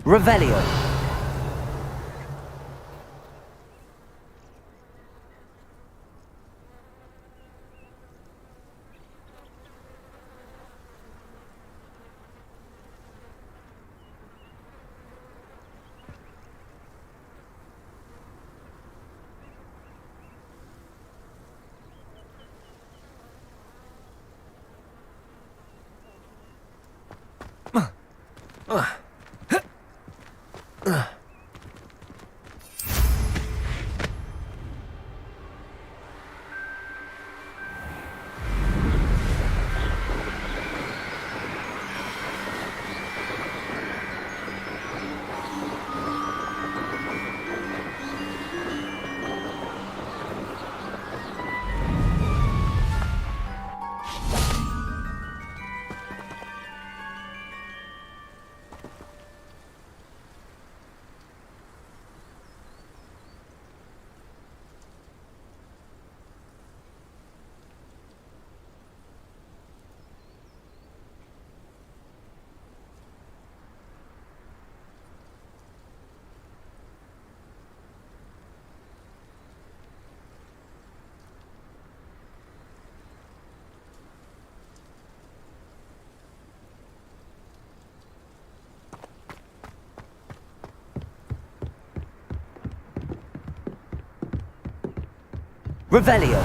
Revelio. Revelio.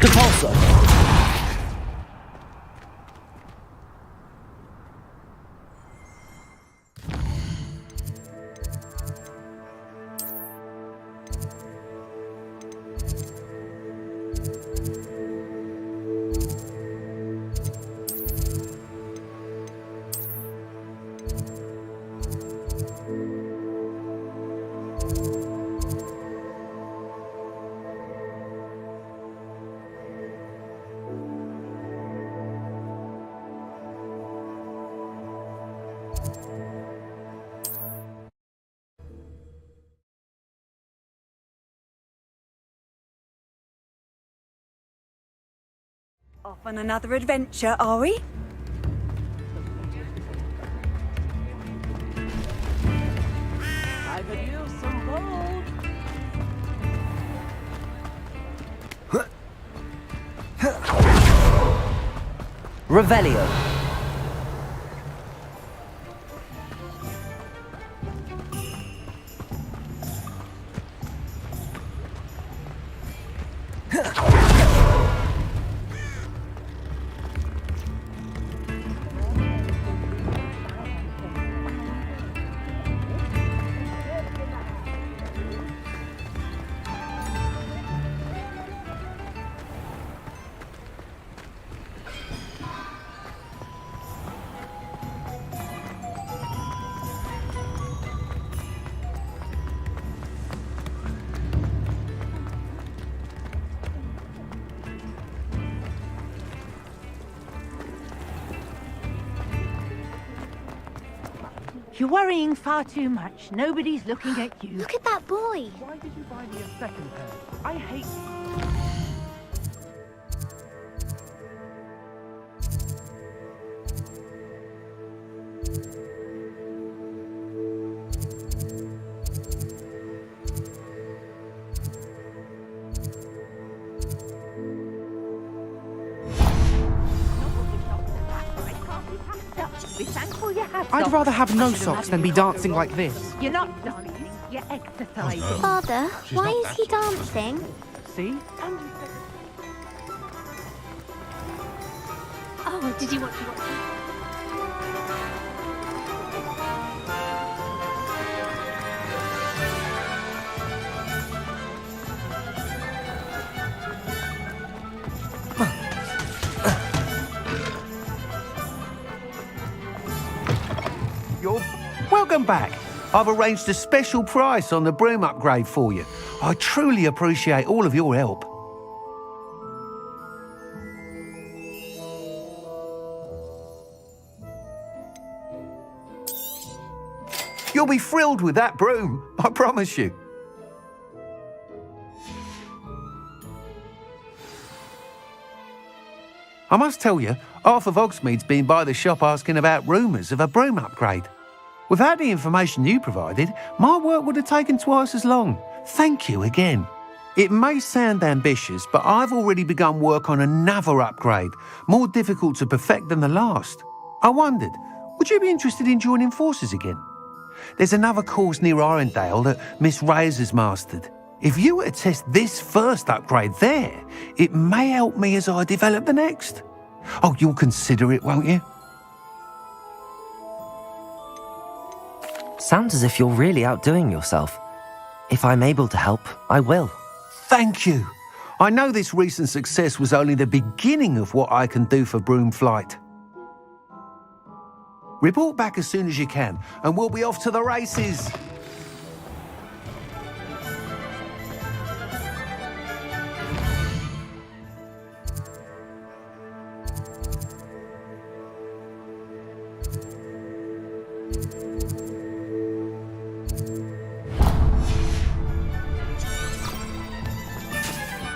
Depulso. Off on another adventure, are we? I could use some gold. Revelio. You're worrying far too much. Nobody's looking at you. Look at that boy. Why did you buy me a second pair? I hate Be thankful you have I'd socks. rather have no socks than be dancing like this. You're not dancing, you're exercising. Father, why is he dancing? See? Oh, did you watch it? Welcome back. I've arranged a special price on the broom upgrade for you. I truly appreciate all of your help. You'll be thrilled with that broom, I promise you. I must tell you, half of Hogsmeade's been by the shop asking about rumours of a broom upgrade. Without the information you provided, my work would have taken twice as long. Thank you again. It may sound ambitious, but I've already begun work on another upgrade, more difficult to perfect than the last. I wondered, would you be interested in joining forces again? There's another course near Arendelle that Miss Reyes has mastered. If you were to test this first upgrade there, it may help me as I develop the next. Oh, you'll consider it, won't you? Sounds as if you're really outdoing yourself. If I'm able to help, I will. Thank you. I know this recent success was only the beginning of what I can do for Broomflight. Report back as soon as you can, and we'll be off to the races.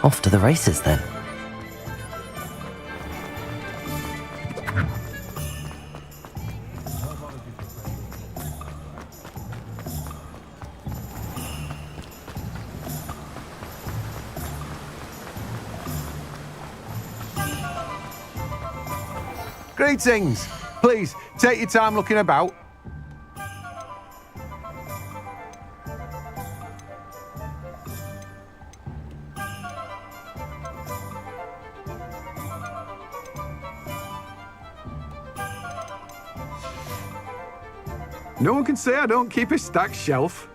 Off to the races then. Greetings. Please, take your time looking about. No one can say I don't keep a stacked shelf.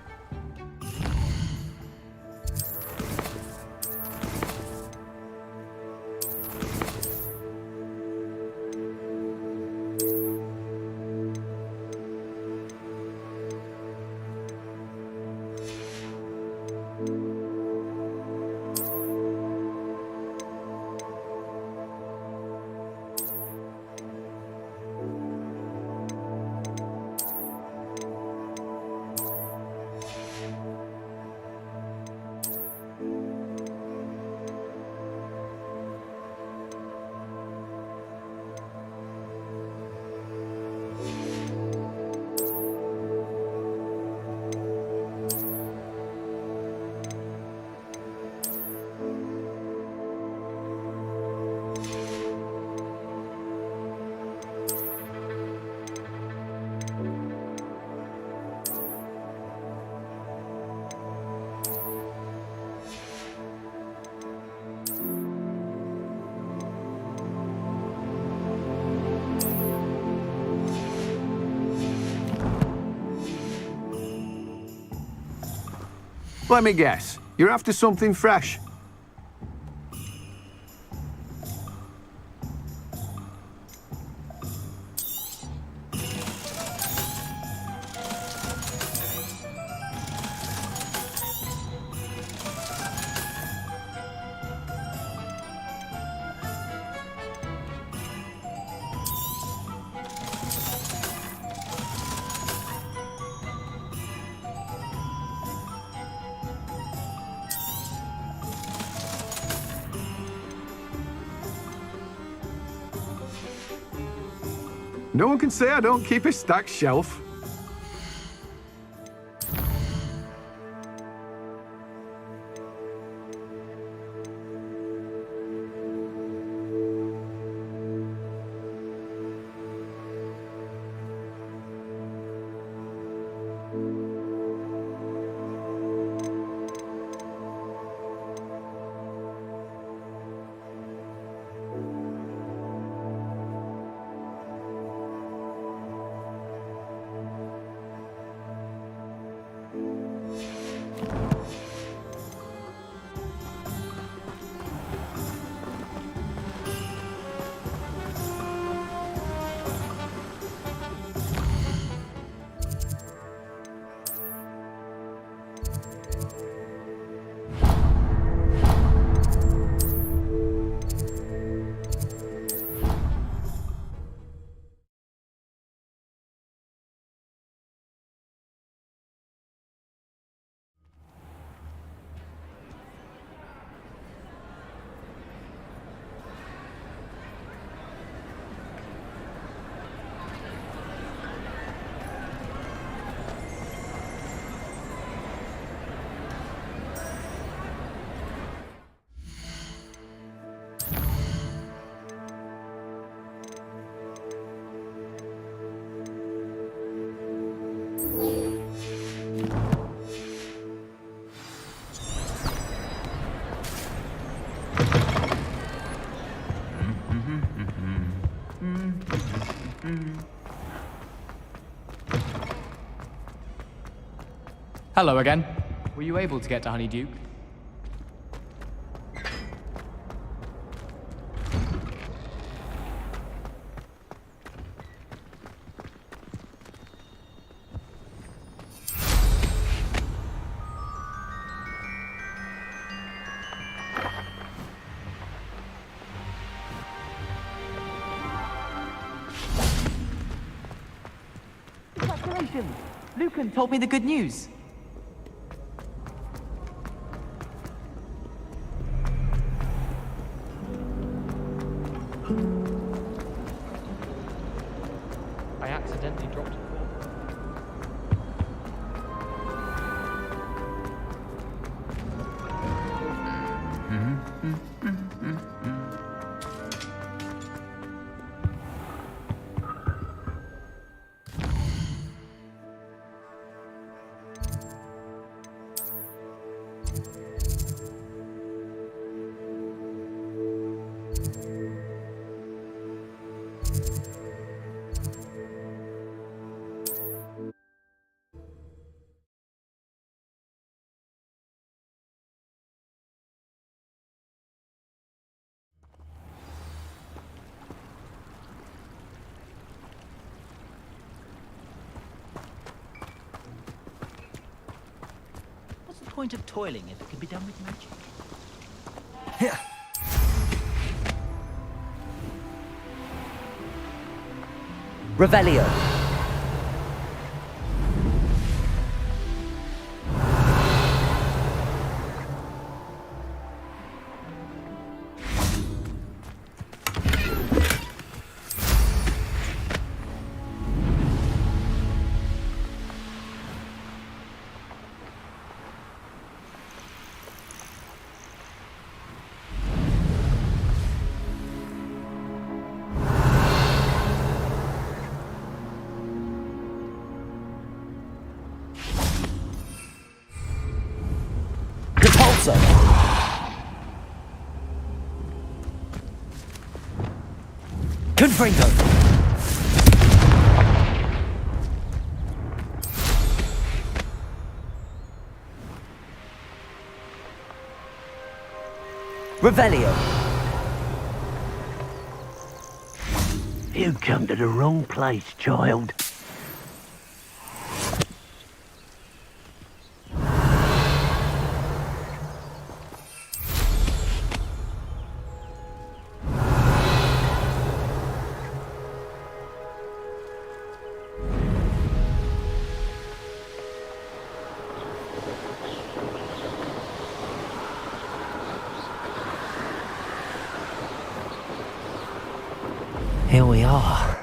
Let me guess. You're after something fresh. No one can say I don't keep a stacked shelf. Hello again. Were you able to get to Honeydew? Congratulations! Lucan told me the good news. I accidentally dropped a fork. What's the point of toiling if it can be done with magic? Revelio. Repulsor. Confringo. Revelio. You come to the wrong place, child. Here we are.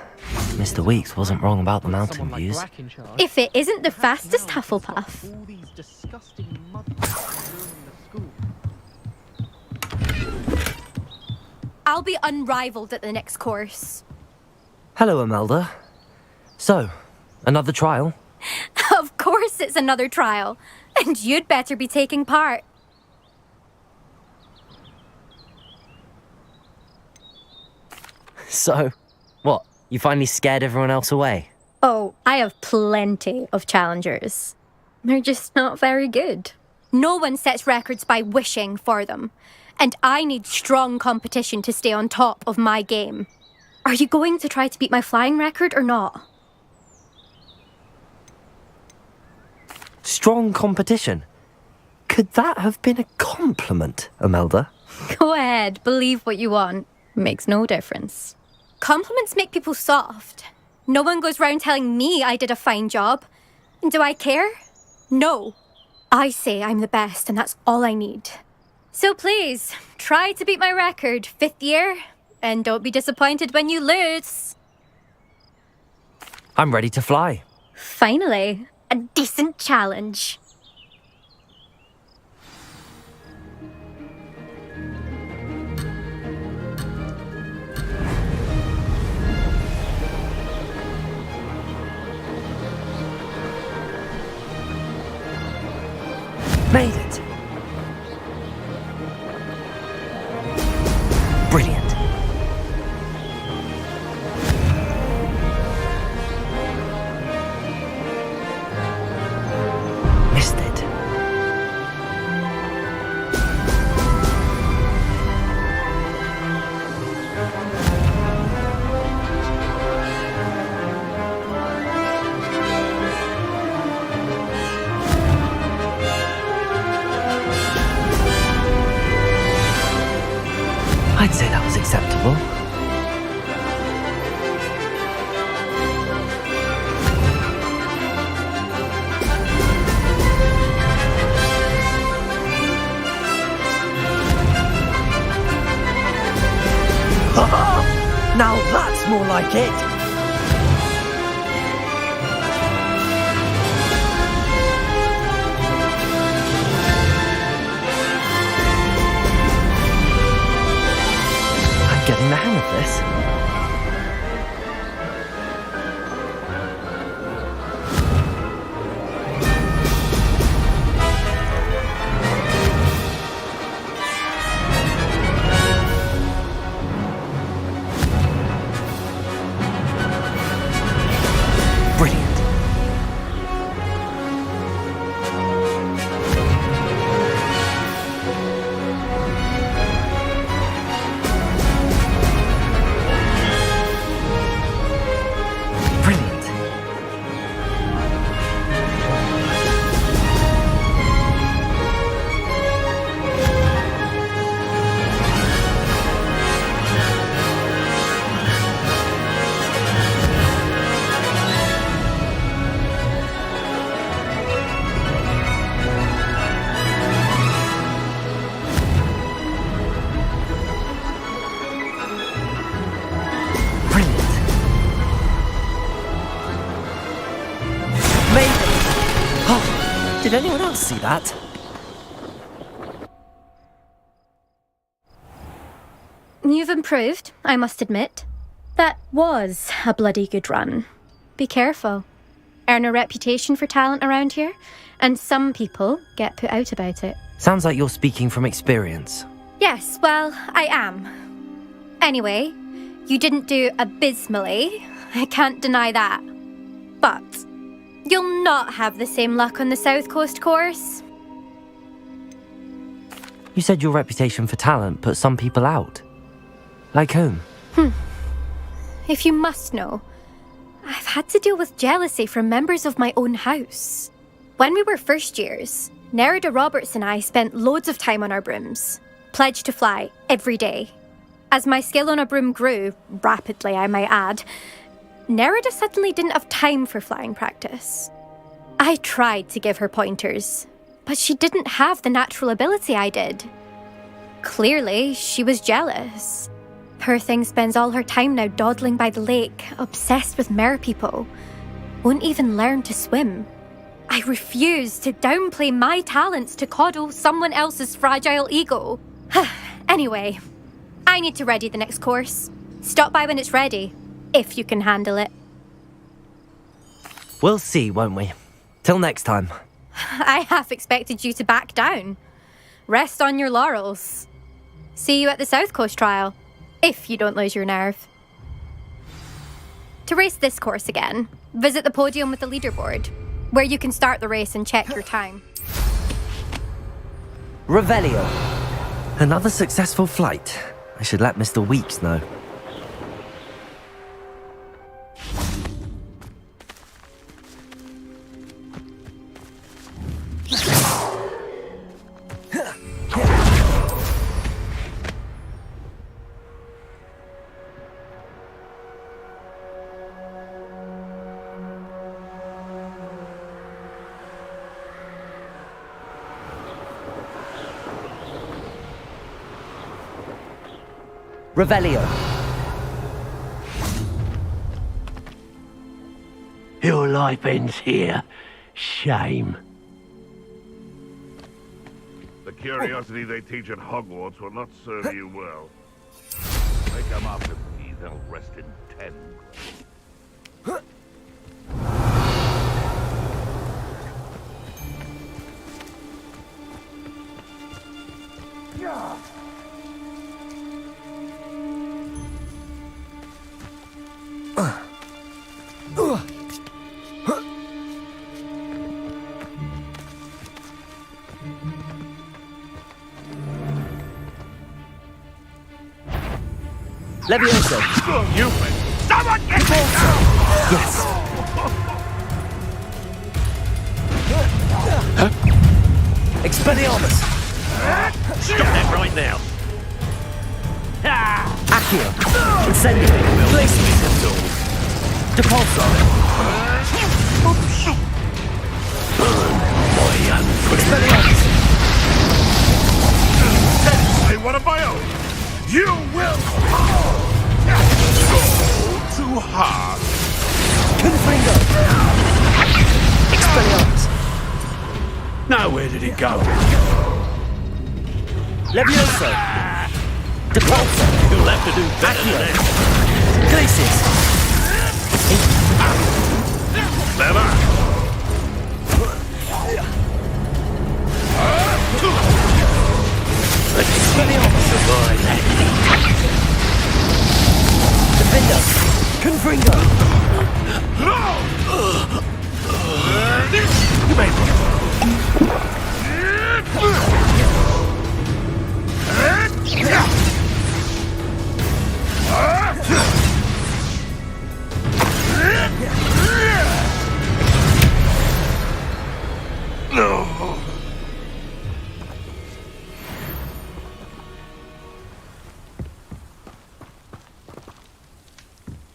Mr. Weeks wasn't wrong about the mountain Someone like views. Black in charge. If it isn't the How fastest now stop Hufflepuff. all these disgusting mud ruining the school. I'll be unrivaled at the next course. Hello, Imelda. So, another trial? Of course it's another trial. And you'd better be taking part. So, what? You finally scared everyone else away? Oh, I have plenty of challengers. They're just not very good. No one sets records by wishing for them. And I need strong competition to stay on top of my game. Are you going to try to beat my flying record or not? Strong competition? Could that have been a compliment, Imelda? Go ahead, believe what you want. Makes no difference. Compliments make people soft. No one goes round telling me I did a fine job. And do I care? No. I say I'm the best and that's all I need. So please, try to beat my record, 5th year, and don't be disappointed when you lose. I'm ready to fly. Finally, a decent challenge. Made it. Brilliant. Missed it. I'd say that was acceptable. Now that's more like it! I'm getting the hang of this. Brilliant. Brilliant. Brilliant. Amazing. Oh, did anyone else see that? You've improved, I must admit. That was a bloody good run. Be careful. Earn a reputation for talent around here, and some people get put out about it. Sounds like you're speaking from experience. Yes, well, I am. Anyway, you didn't do abysmally. I can't deny that. But you'll not have the same luck on the South Coast course. You said your reputation for talent put some people out. Like whom? If you must know, I've had to deal with jealousy from members of my own house. When we were first years, Nerida Roberts and I spent loads of time on our brooms, pledged to fly every day. As my skill on a broom grew, rapidly I might add, Nerida suddenly didn't have time for flying practice. I tried to give her pointers, but she didn't have the natural ability I did. Clearly, she was jealous. Poor thing spends all her time now dawdling by the lake, obsessed with merpeople. Won't even learn to swim. I refuse to downplay my talents to coddle someone else's fragile ego. Anyway, I need to ready the next course. Stop by when it's ready, if you can handle it. We'll see, won't we? Till next time. I half expected you to back down. Rest on your laurels. See you at the South Coast trial, if you don't lose your nerve. To race this course again, visit the podium with the leaderboard, where you can start the race and check your time. Revelio. Another successful flight. I should let Mr. Weeks know. Revelio. Your life ends here. Shame. The curiosity they teach at Hogwarts will not serve you well. Wake them up and they'll rest in 10. Levioso. You someone get me down! Yes. Expelliarmus. Stop that right now. Ha! Accio. Incendio. Glacius. Depulso. Expelliarmus. Hey, what of my own? You will go too hard. Confringo. Expelliarmus. Now where did it go? Levioso. Depulso. You'll have to do better than that. Glacius. Clever. Defender. Confringo. You made one. No.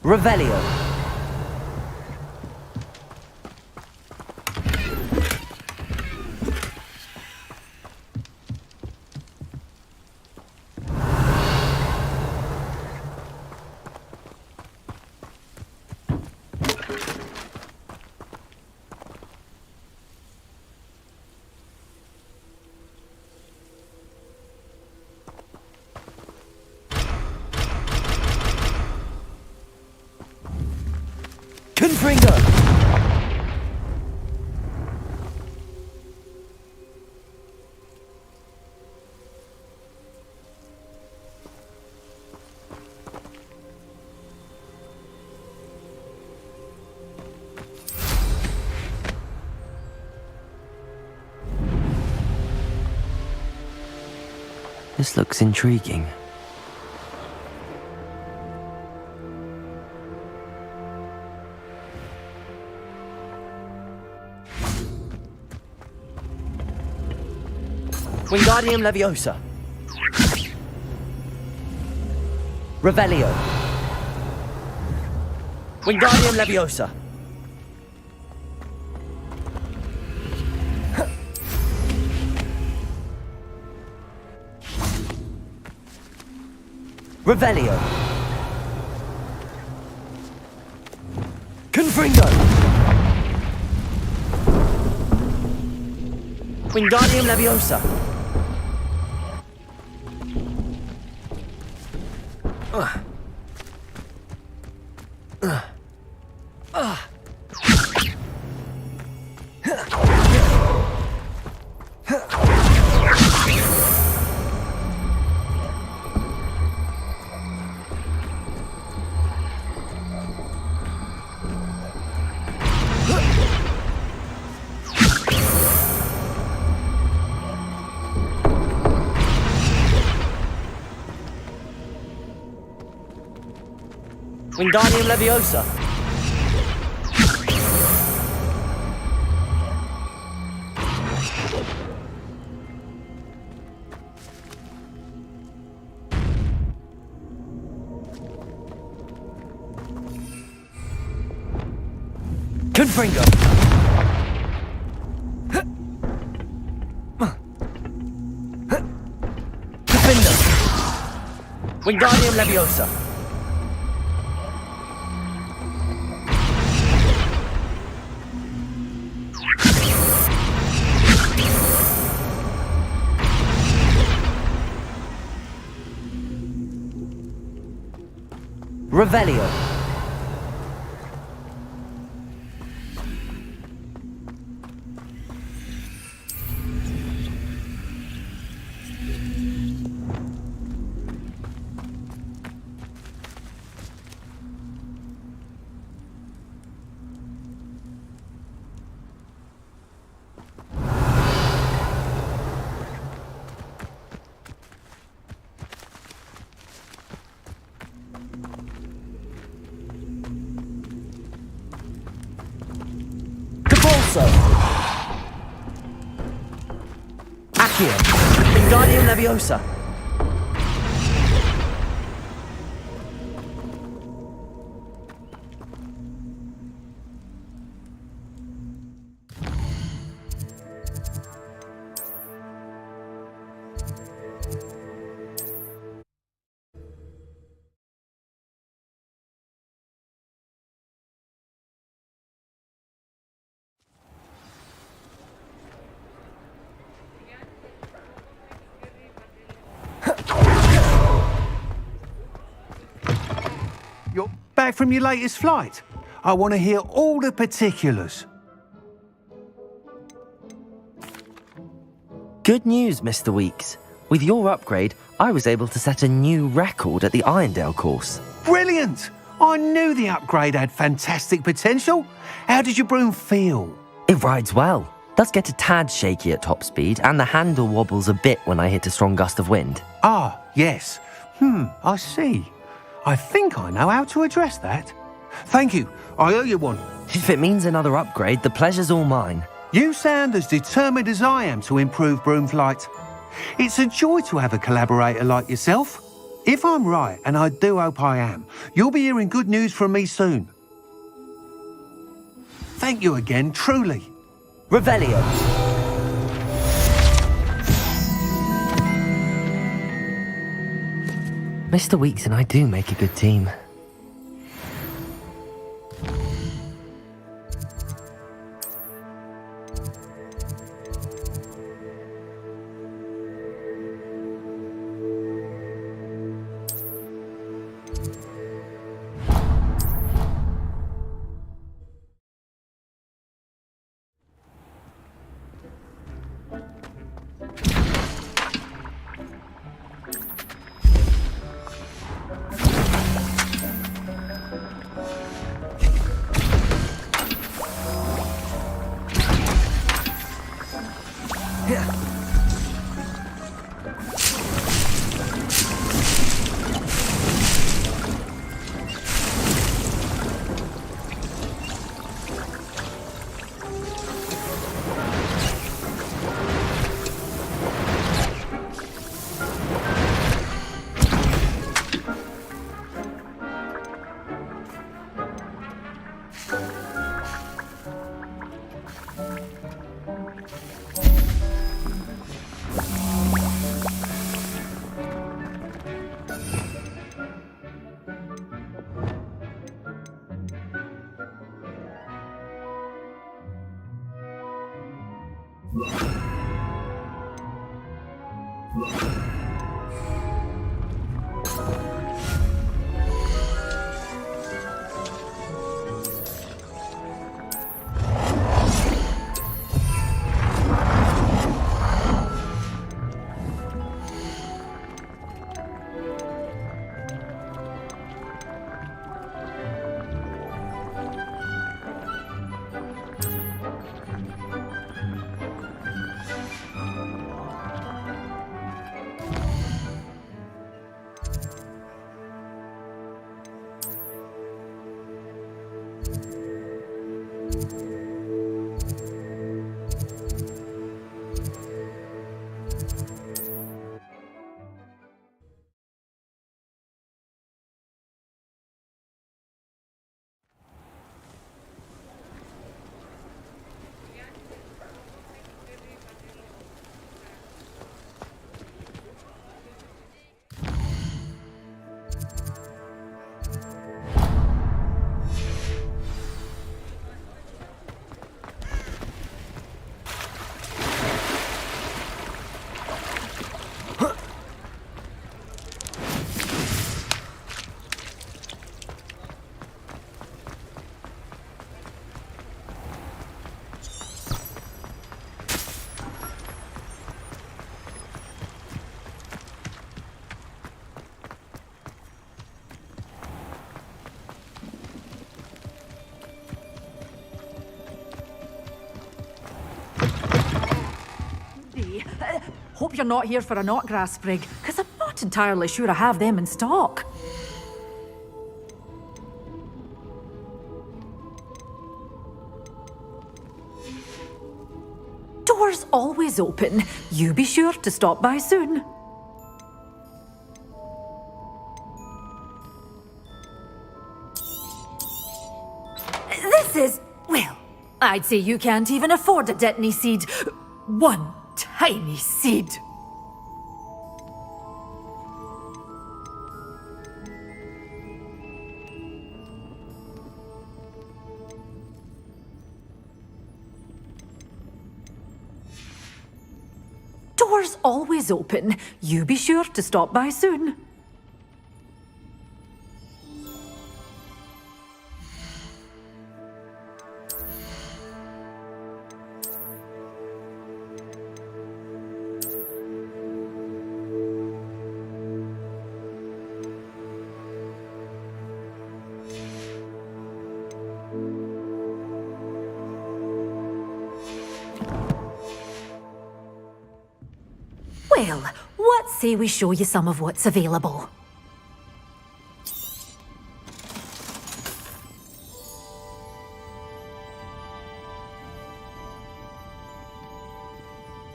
Revelio. Confringo. This looks intriguing. Wingardium Leviosa. Revelio. Wingardium Leviosa. Revelio. Confringo. Wingardium Leviosa. Wingardium Leviosa. Confringo. Defender. Wingardium Leviosa. Revelio. Accio. Wingardium Leviosa. back from your latest flight? I want to hear all the particulars. Good news, Mr. Weeks. With your upgrade, I was able to set a new record at the Irondale course. Brilliant! I knew the upgrade had fantastic potential. How did your broom feel? It rides well. Does get a tad shaky at top speed, and the handle wobbles a bit when I hit a strong gust of wind. Ah, yes. I see. I think I know how to address that. Thank you. I owe you one. If it means another upgrade, the pleasure's all mine. You sound as determined as I am to improve broom flight. It's a joy to have a collaborator like yourself. If I'm right, and I do hope I am, you'll be hearing good news from me soon. Thank you again, truly. Revelio. Mr. Weeks and I do make a good team. Hope you're not here for a knotgrass sprig, because I'm not entirely sure I have them in stock. Doors always open. You be sure to stop by soon. This is, well, I'd say you can't even afford a Detany seed. One tiny seed. Doors always open. You be sure to stop by soon. Well, what say we show you some of what's available?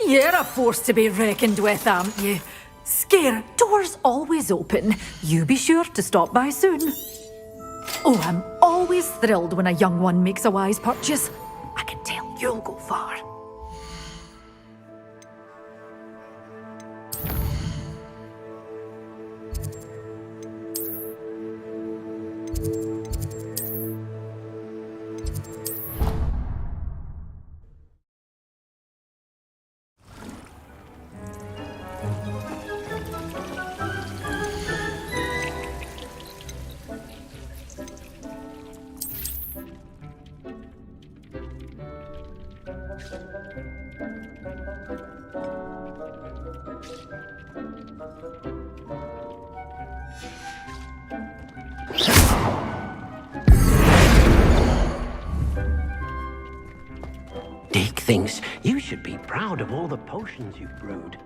You're a force to be reckoned with, aren't you? Scare, doors always open. You be sure to stop by soon. Oh, I'm always thrilled when a young one makes a wise purchase. I can tell you'll go far. Dick thinks you should be proud of all the potions you've brewed.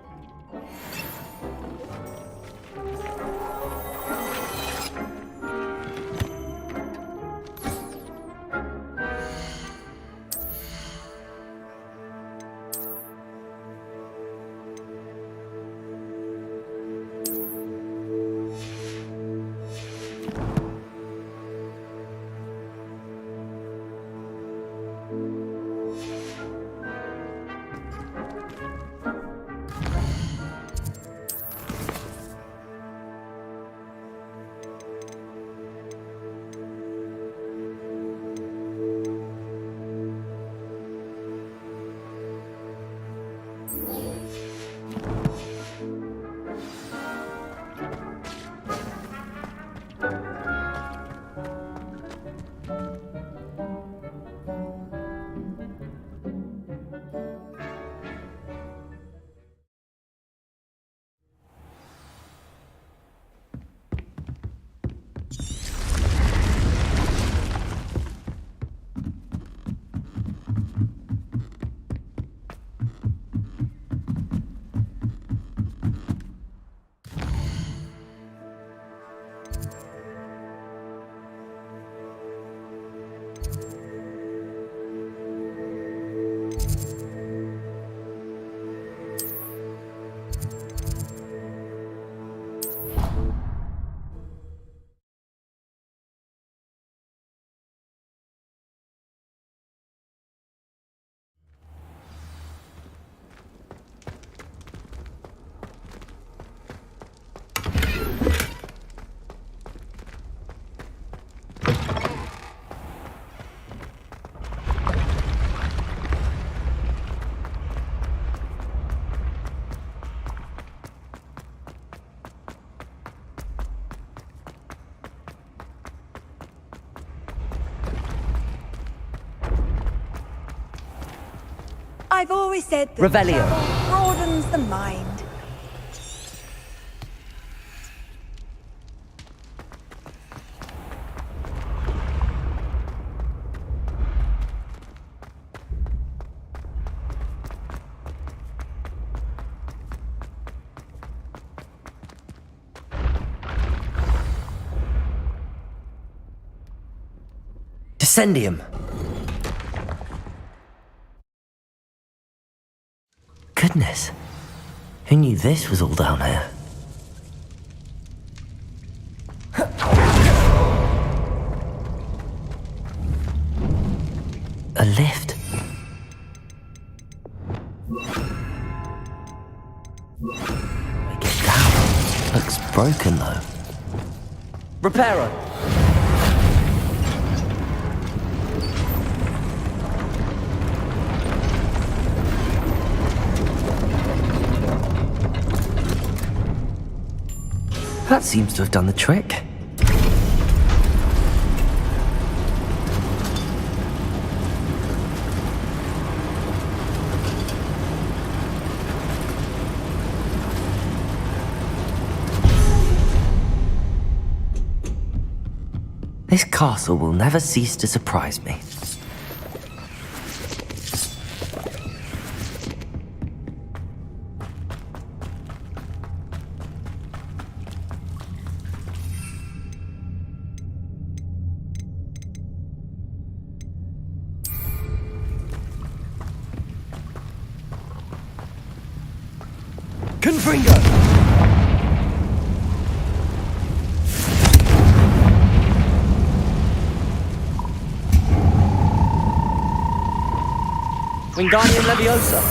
I've always said that Revelio. travel broadens the mind. Descendium. Goodness. Who knew this was all down here? A lift. We get down. Looks broken though. Reparo. That seems to have done the trick. This castle will never cease to surprise me. Confringo! Wingardium Leviosa!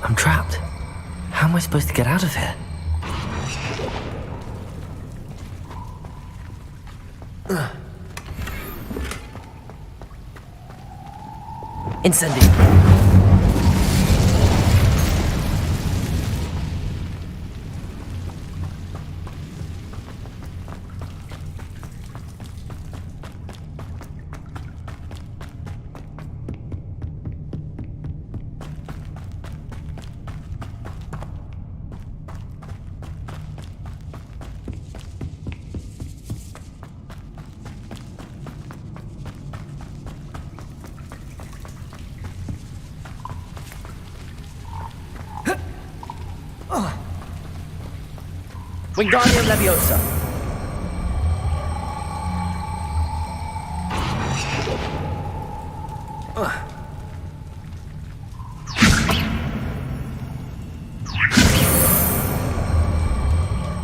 I'm trapped. How am I supposed to get out of here? Incendio. Wingardium Leviosa.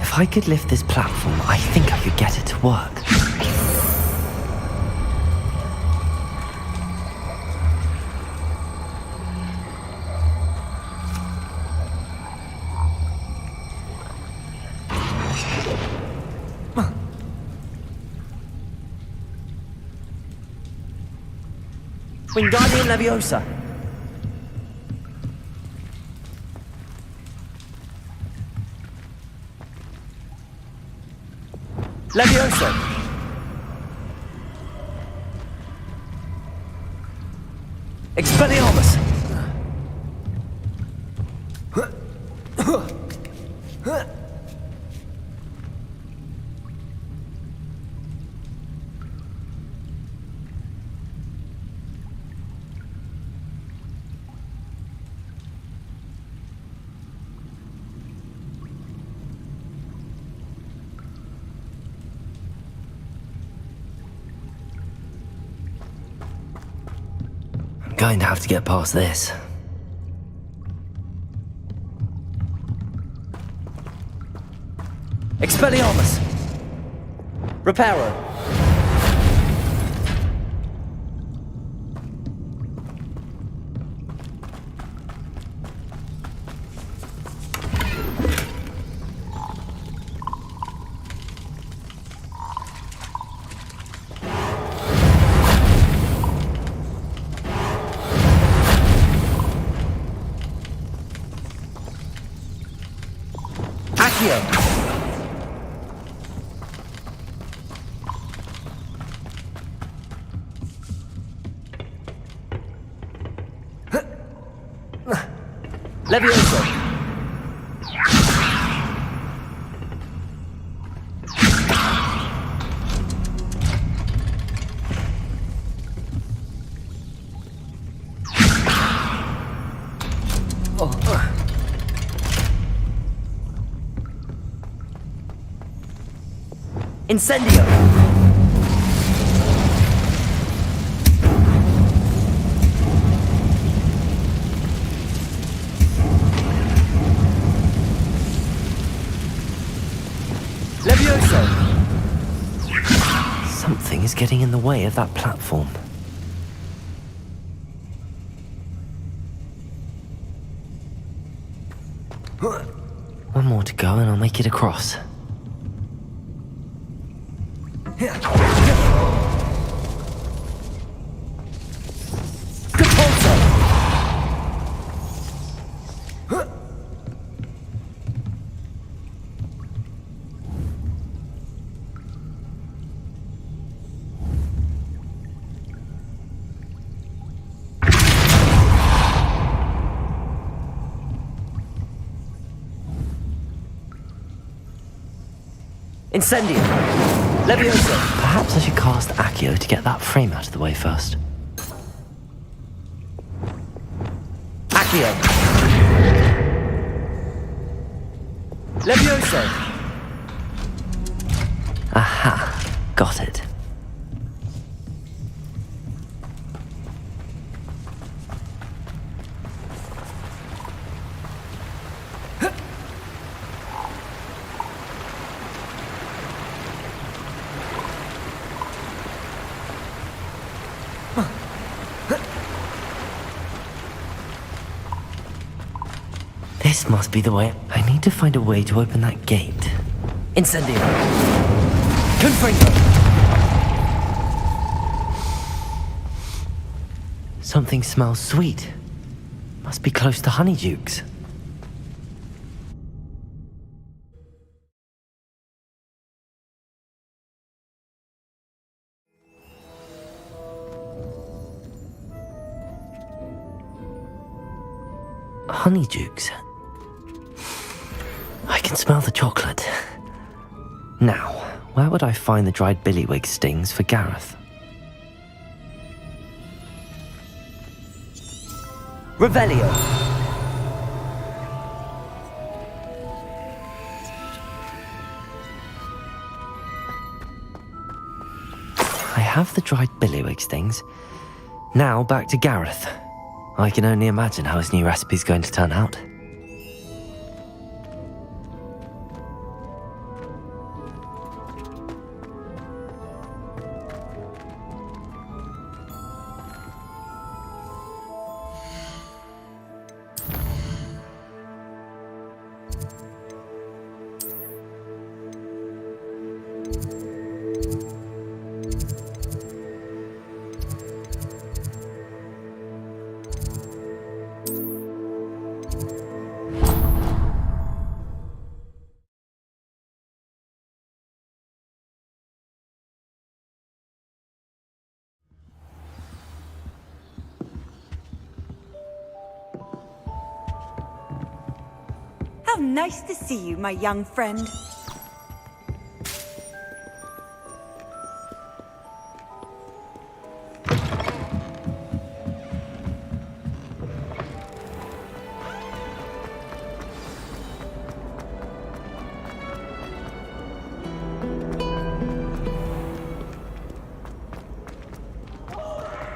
If I could lift this platform, I think I could get it to work. Wingardium Leviosa. Leviosa. Expelliarmus. Going to have to get past this. Expelliarmus! Reparo! Leviosa. Incendio. Something is getting in the way of that platform. One more to go and I'll make it across. Incendio! Leviosa! Perhaps I should cast Accio to get that frame out of the way first. Accio! Leviosa! Aha! Got it. This must be the way. I need to find a way to open that gate. Incendio! Confringo! Something smells sweet. Must be close to Honeydukes. Honeydukes. I can smell the chocolate. Now, where would I find the dried billywig stings for Gareth? Revelio! I have the dried billywig stings. Now back to Gareth. I can only imagine how his new recipe's going to turn out. How nice to see you, my young friend.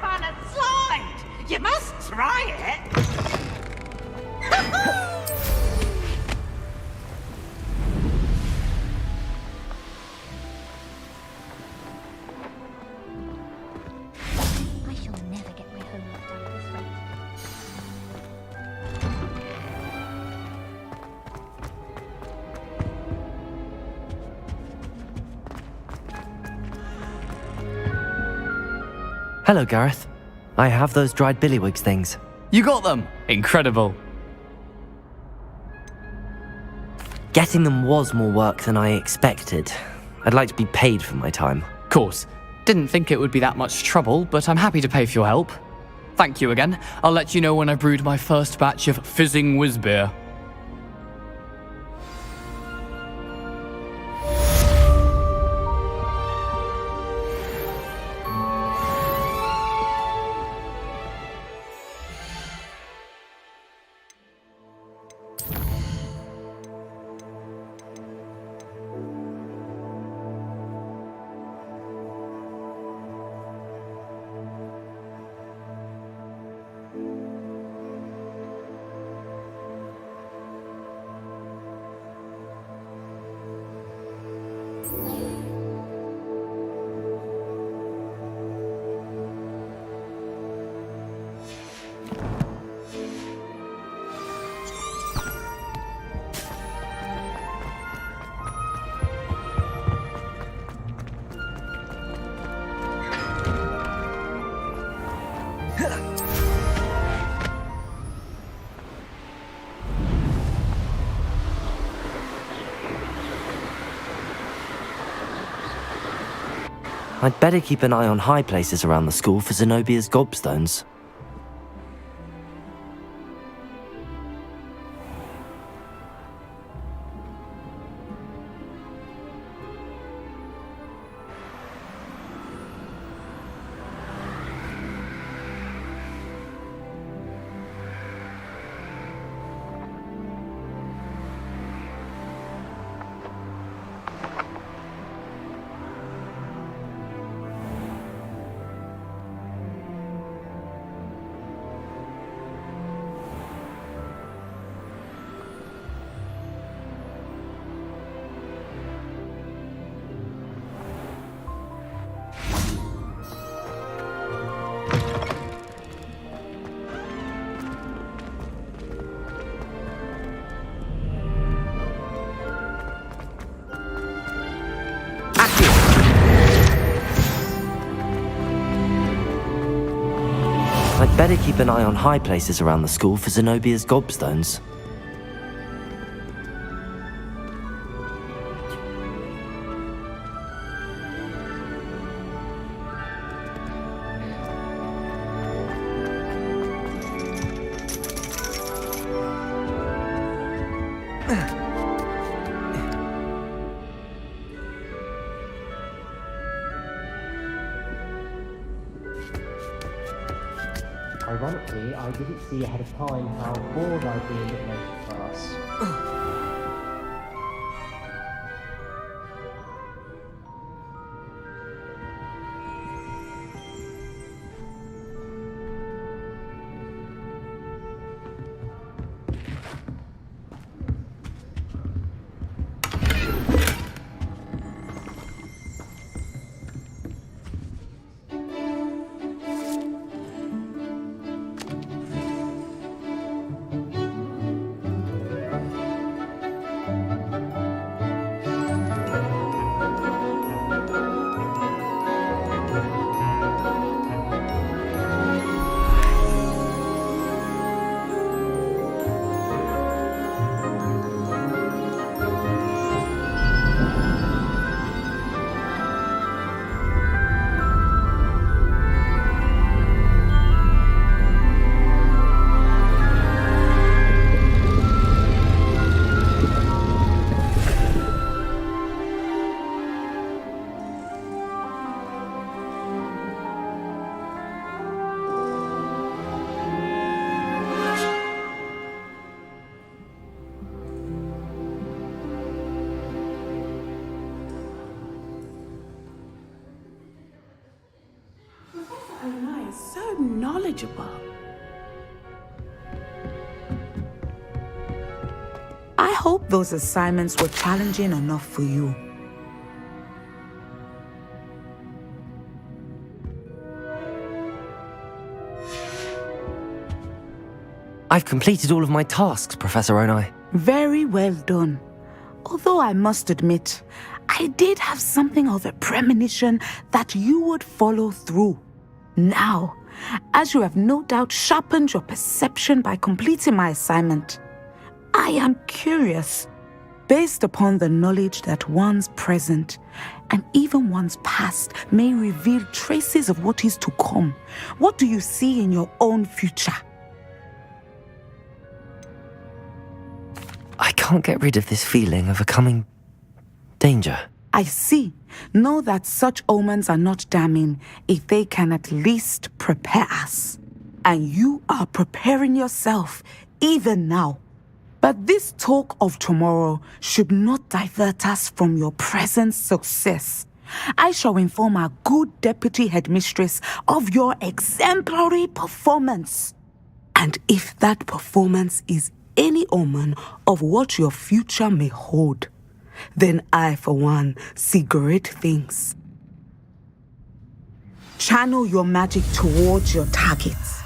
Fun and slide! You must try it! I shall never get my homework done at this rate. Hello, Gareth. I have those dried billywigs things. You got them! Incredible. Getting them was more work than I expected. I'd like to be paid for my time. Course. Didn't think it would be that much trouble, but I'm happy to pay for your help. Thank you again. I'll let you know when I brewed my first batch of fizzing whizbeer. I'd better keep an eye on high places around the school for Zenobia's gobstones. Better keep an eye on high places around the school for Zenobia's gobstones. Ironically, I didn't see ahead of time how bored I'd be in the class. Onai is so knowledgeable. I hope those assignments were challenging enough for you. I've completed all of my tasks, Professor Onai. Very well done. Although I must admit, I did have something of a premonition that you would follow through. Now, as you have no doubt sharpened your perception by completing my assignment, I am curious, based upon the knowledge that one's present and even one's past may reveal traces of what is to come. What do you see in your own future? I can't get rid of this feeling of a coming danger. I see. Know that such omens are not damning if they can at least prepare us. And you are preparing yourself even now. But this talk of tomorrow should not divert us from your present success. I shall inform our good deputy headmistress of your exemplary performance. And if that performance is any omen of what your future may hold, then I, for one, see great things. Channel your magic towards your targets.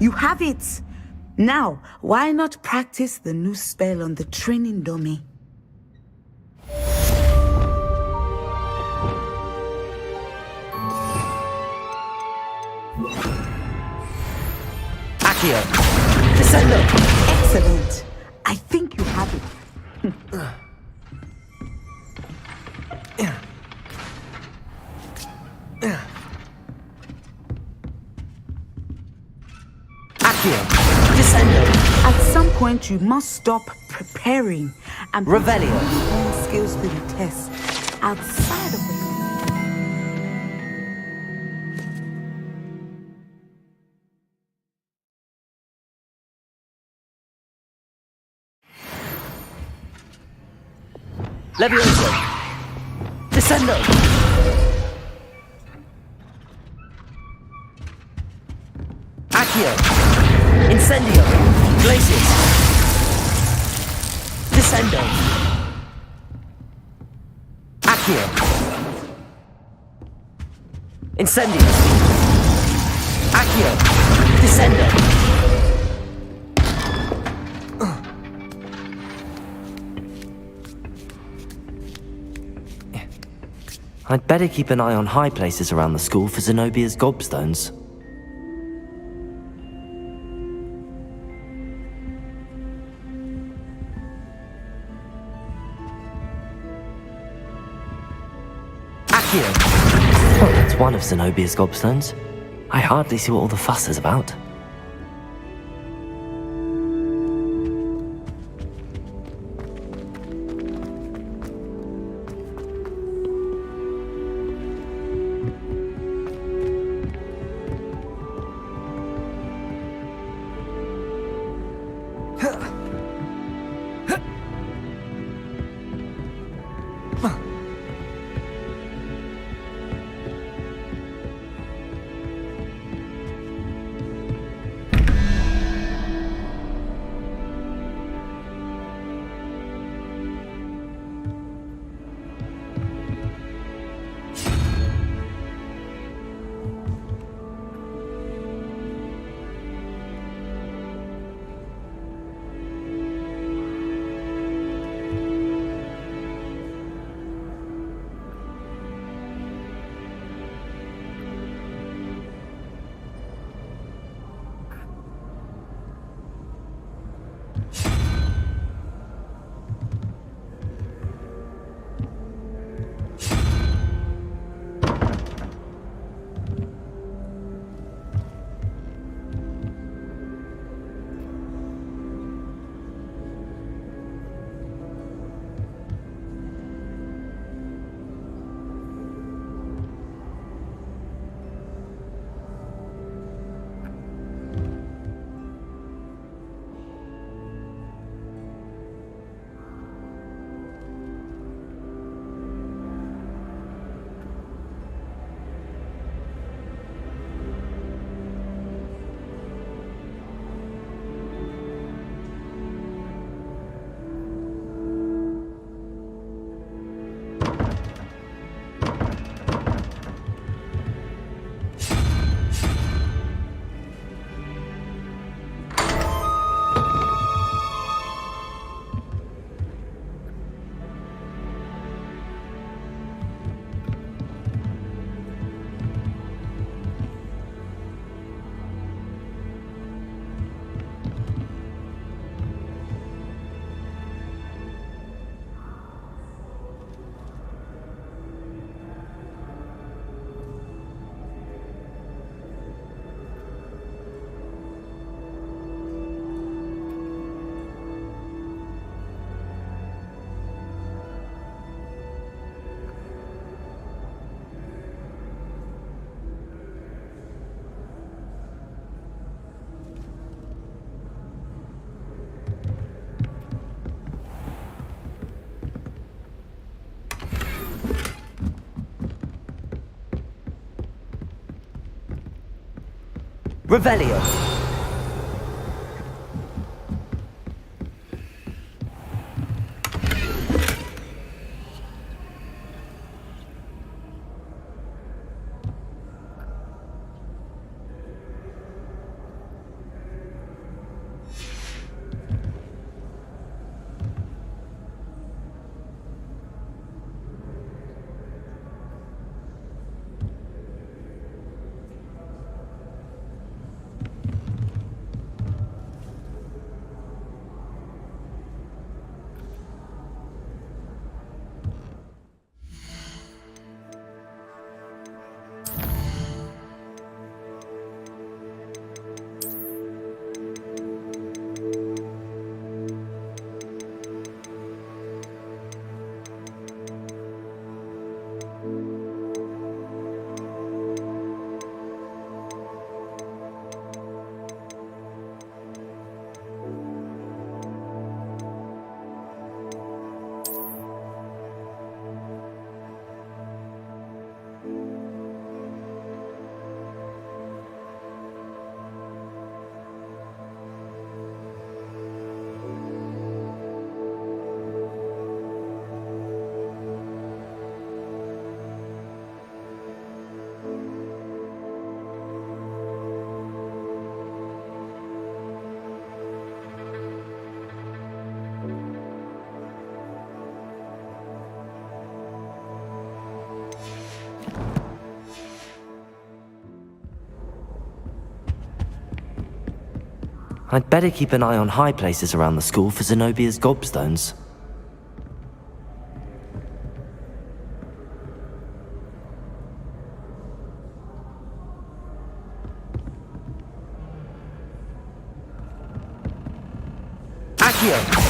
You have it! Now, why not practice the new spell on the training dummy? Accio! Descendo! Excellent! I think you have it. Descendo! At some point, you must stop preparing and Revelio. your own skills to the test outside of the Levioso! Descendo! Accio! Incendio! Glacius! Descendo. Accio. Incendio. Accio. Descendo. I'd better keep an eye on high places around the school for Zenobia's gobstones. Accio! Well, that's one of Zenobia's gobstones. I hardly see what all the fuss is about. Revelio. I'd better keep an eye on high places around the school for Zenobia's gobstones. Accio!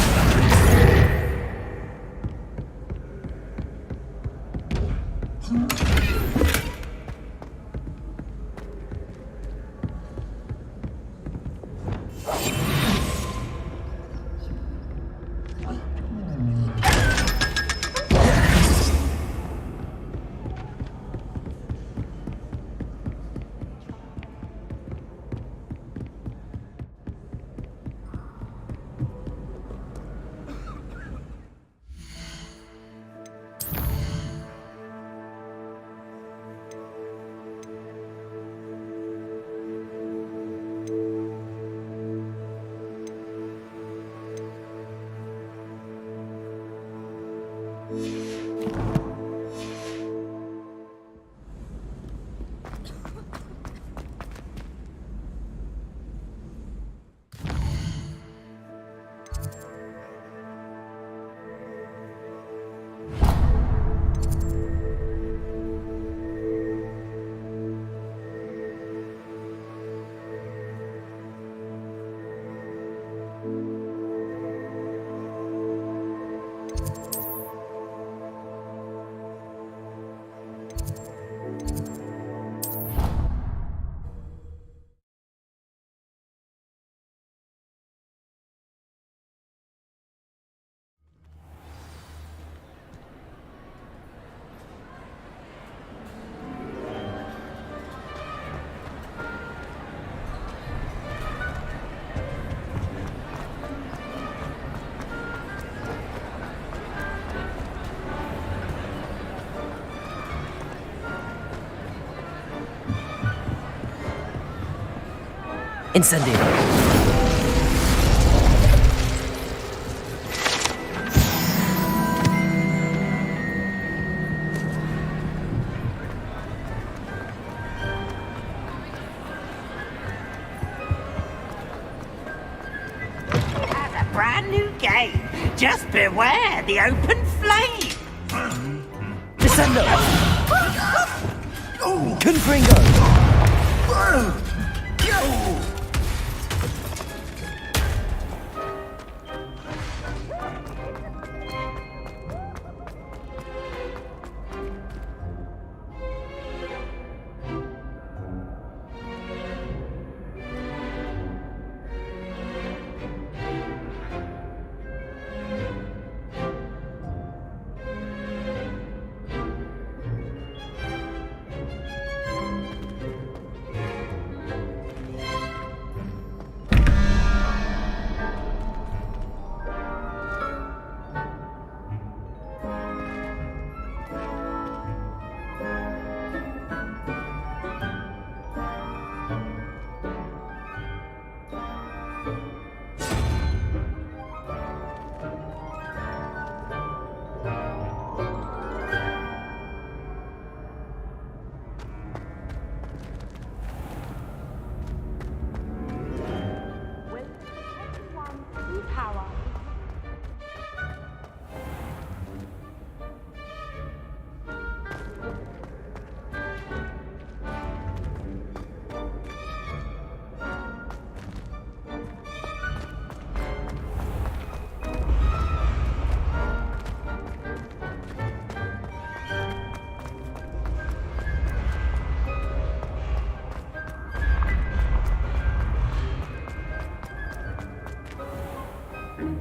Incendio. Has a brand new game. Just beware the open flame. Descendo! Confringo!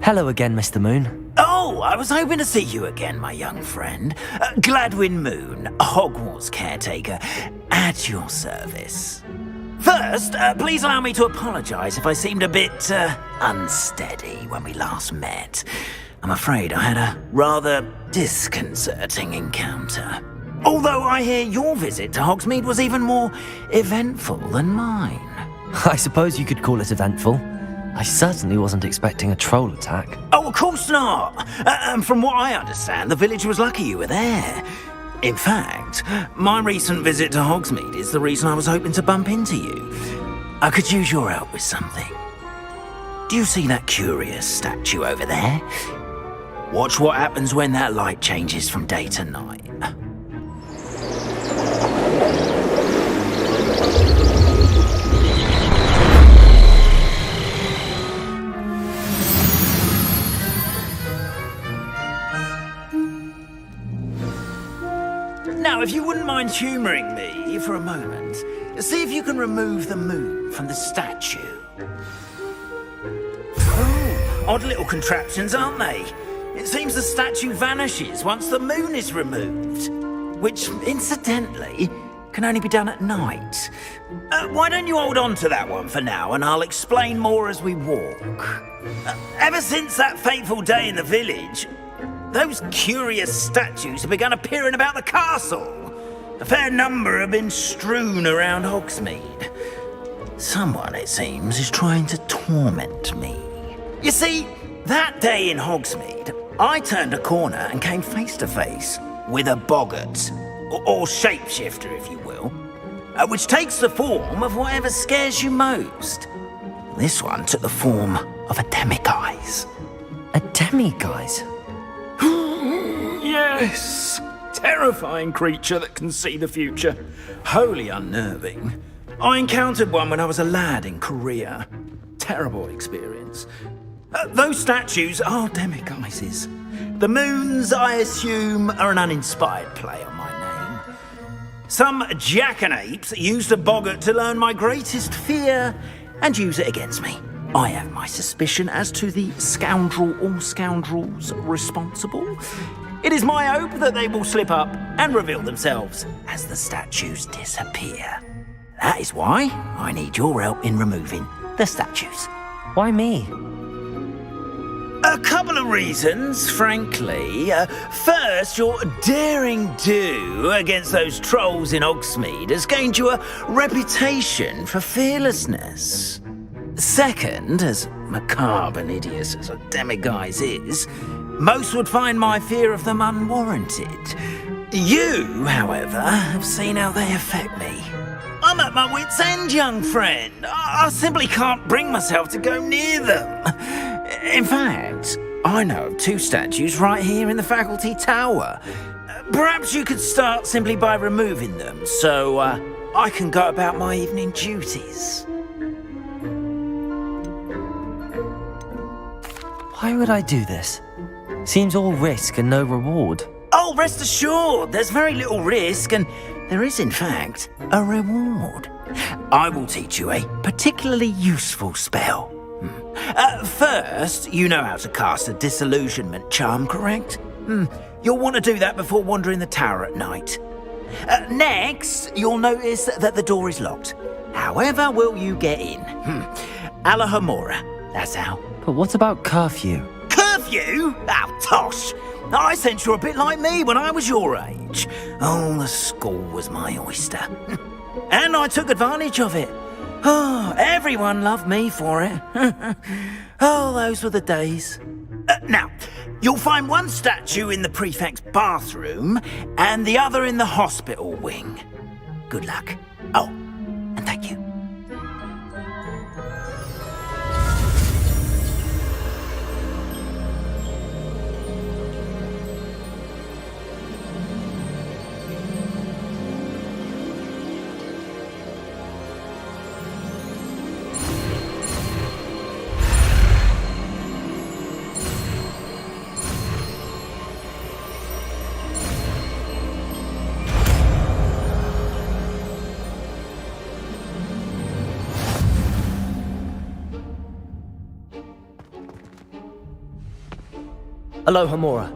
Hello again, Mr. Moon. Oh, I was hoping to see you again, my young friend. Gladwin Moon, Hogwarts caretaker, at your service. First, please allow me to apologise if I seemed a bit unsteady when we last met. I'm afraid I had a rather disconcerting encounter. Although I hear your visit to Hogsmeade was even more eventful than mine. I suppose you could call it eventful. I certainly wasn't expecting a troll attack. Oh, of course not! From what I understand, the village was lucky you were there. In fact, my recent visit to Hogsmeade is the reason I was hoping to bump into you. I could use your help with something. Do you see that curious statue over there? Watch what happens when that light changes from day to night. Now, if you wouldn't mind humouring me for a moment, see if you can remove the moon from the statue. Oh, odd little contraptions, aren't they? It seems the statue vanishes once the moon is removed, which, incidentally, can only be done at night. Why don't you hold on to that one for now, and I'll explain more as we walk. Ever since that fateful day in the village, those curious statues have begun appearing about the castle. A fair number have been strewn around Hogsmeade. Someone, it seems, is trying to torment me. You see, that day in Hogsmeade, I turned a corner and came face to face with a boggart, or shapeshifter, if you will, which takes the form of whatever scares you most. This one took the form of a demiguise. A demiguise? Yes! Terrifying creature that can see the future. Wholly unnerving. I encountered one when I was a lad in Korea. Terrible experience. Those statues are demiguises. The moons, I assume, are an uninspired play on my name. Some jackanapes used a boggart to learn my greatest fear and use it against me. I have my suspicion as to the scoundrel or scoundrels responsible. It is my hope that they will slip up and reveal themselves as the statues disappear. That is why I need your help in removing the statues. Why me? A couple of reasons, frankly. First, your daring do against those trolls in Hogsmeade has gained you a reputation for fearlessness. Second, as macabre and hideous as a demiguise is, most would find my fear of them unwarranted. You, however, have seen how they affect me. I'm at my wit's end, young friend. I simply can't bring myself to go near them. In fact, I know of two statues right here in the faculty tower. Perhaps you could start simply by removing them, so I can go about my evening duties. Why would I do this? Seems all risk and no reward. Oh, rest assured, there's very little risk, and there is, in fact, a reward. I will teach you a particularly useful spell. First, you know how to cast a disillusionment charm, correct? You'll want to do that before wandering the tower at night. Next, you'll notice that the door is locked. However will you get in? Alohomora, that's how. But what about curfew? Curfew? Oh, tosh! I sense you're a bit like me when I was your age. Oh, the school was my oyster. And I took advantage of it. Oh, everyone loved me for it. Oh, those were the days. Now, you'll find one statue in the prefect's bathroom and the other in the hospital wing. Good luck. Oh, and thank you. Alohomora.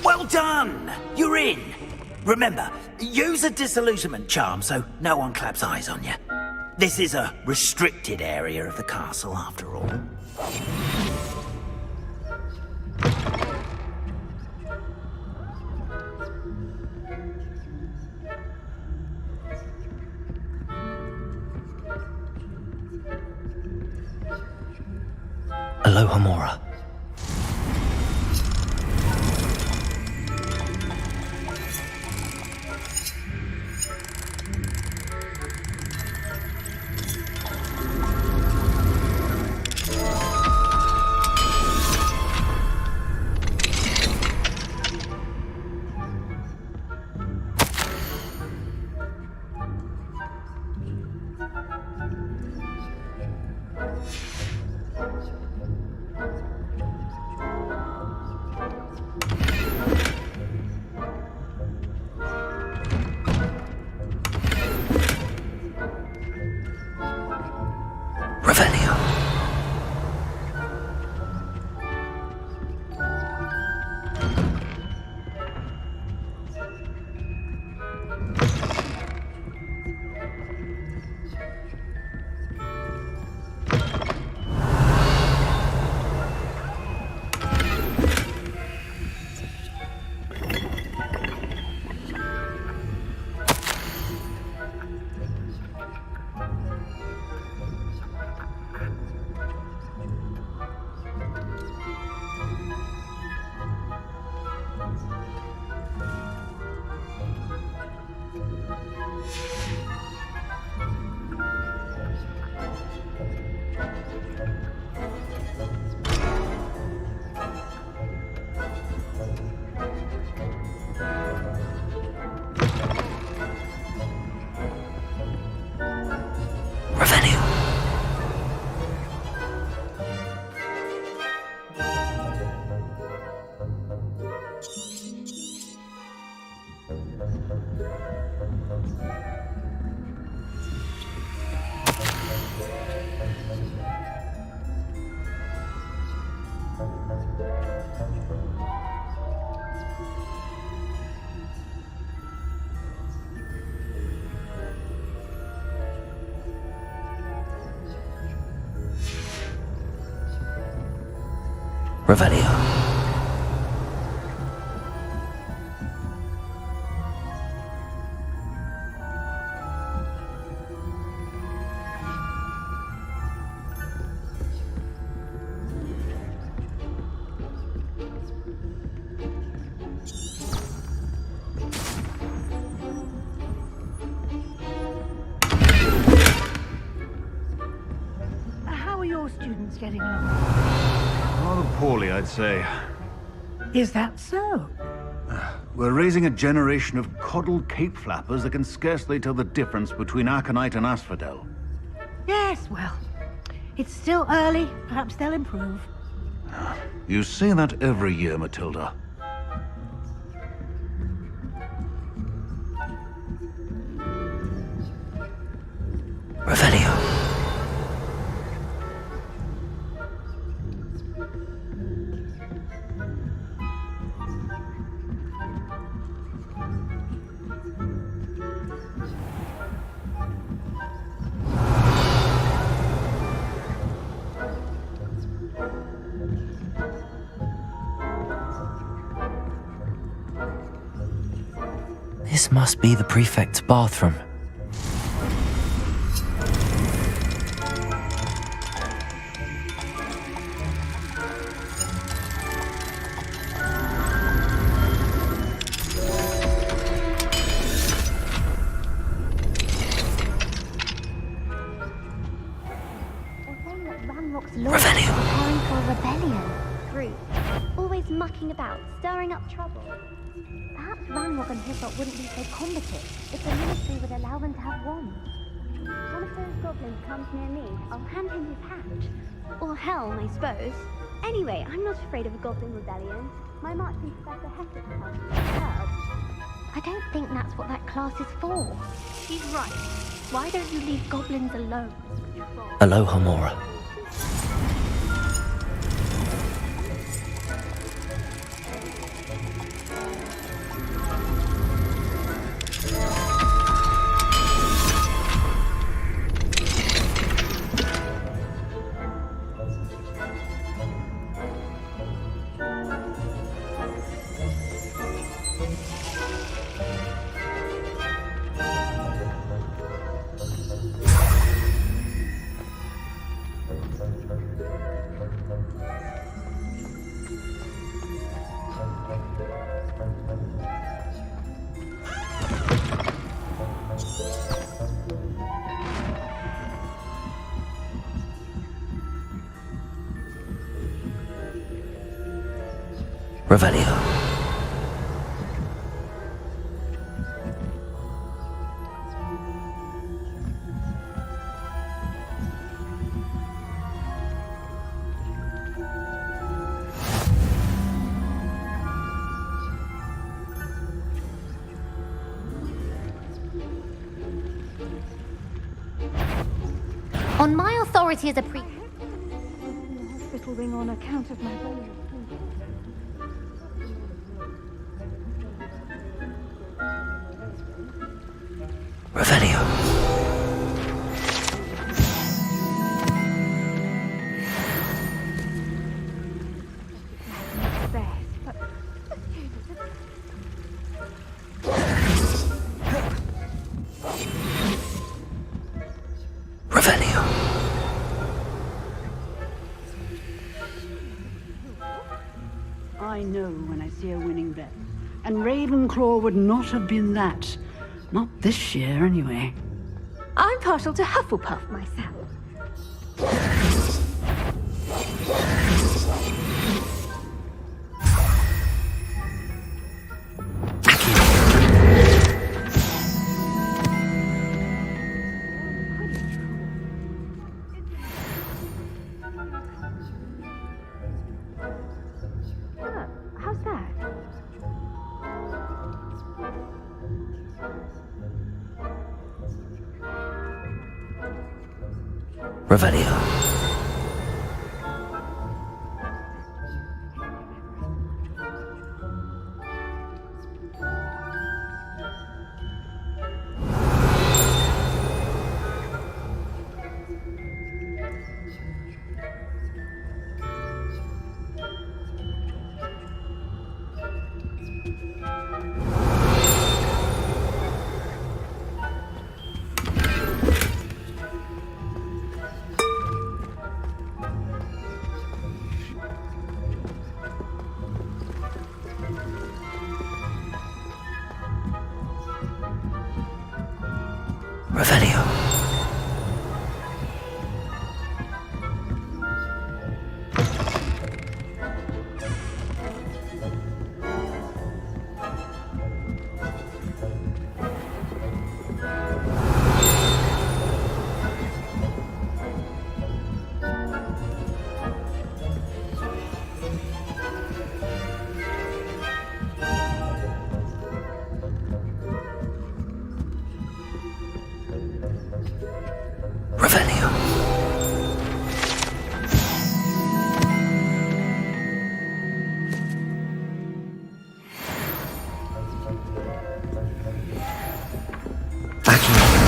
Well done! You're in! Remember, use a disillusionment charm so no one claps eyes on you. This is a restricted area of the castle, after all. Alohomora. Revelio. Revelio. How are your students getting along? Rather poorly, I'd say. Is that so? We're raising a generation of coddled cape flappers that can scarcely tell the difference between Aconite and Asphodel. Yes, well, it's still early. Perhaps they'll improve. You say that every year, Matilda. Revelio. This must be the prefect's bathroom. Revelio. Preparing for a rebellion. Group. Always mucking about, stirring up trouble. Perhaps Ranrock and Hislop wouldn't be so combative if the ministry would allow them to have wands. One of those goblins comes near me, I'll hand him his hat. Or Helm, I suppose. Anyway, I'm not afraid of a goblin rebellion. My marching professor Hector tells me heard. I don't think that's what that class is for. He's right. Why don't you leave goblins alone? Aloha Mora. Revelio. On my authority as a priest. Hospital ring on account of my volume. Revelio. Revelio. I know when I see a winning bet. And Ravenclaw would not have been that. Not this year, anyway. I'm partial to Hufflepuff myself. Revelio. Revelio. Revelio. Revelio.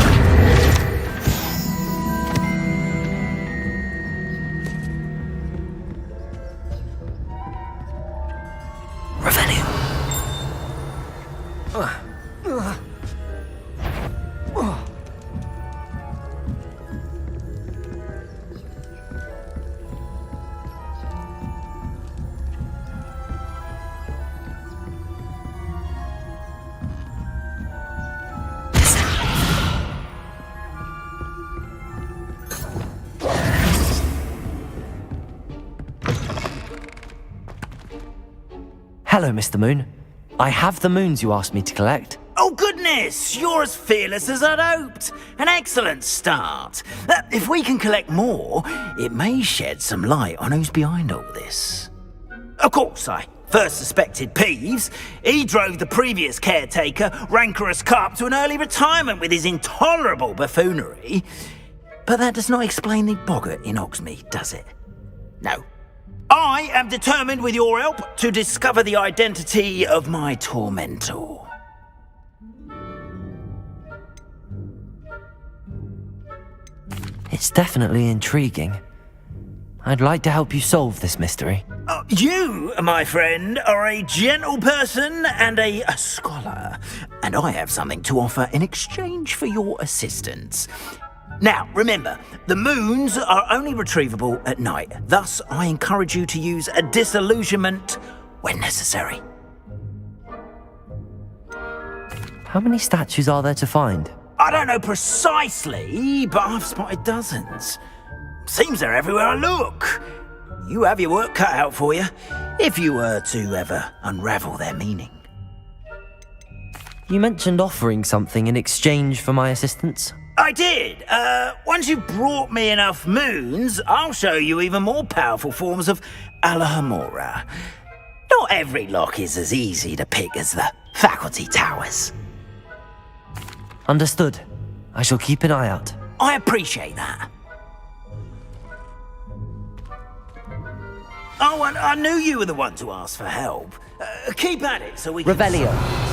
Hello, Mr. Moon. I have the moons you asked me to collect. Oh, goodness! You're as fearless as I'd hoped. An excellent start. If we can collect more, it may shed some light on who's behind all this. Of course, I first suspected Peeves. He drove the previous caretaker, Rancorous Carp, to an early retirement with his intolerable buffoonery. But that does not explain the boggart in Hogsmeade, does it? No. I am determined, with your help, to discover the identity of my tormentor. It's definitely intriguing. I'd like to help you solve this mystery. You, my friend, are a gentle person and a scholar, and I have something to offer in exchange for your assistance. Now, remember, the moons are only retrievable at night. Thus, I encourage you to use a disillusionment when necessary. How many statues are there to find? I don't know precisely, but I've spotted dozens. Seems they're everywhere I look. You have your work cut out for you, if you were to ever unravel their meaning. You mentioned offering something in exchange for my assistance? I did. Once you've brought me enough moons, I'll show you even more powerful forms of Alohomora. Not every lock is as easy to pick as the faculty towers. Understood. I shall keep an eye out. I appreciate that. Oh, and I knew you were the one to ask for help. Keep at it so we can... Revelio.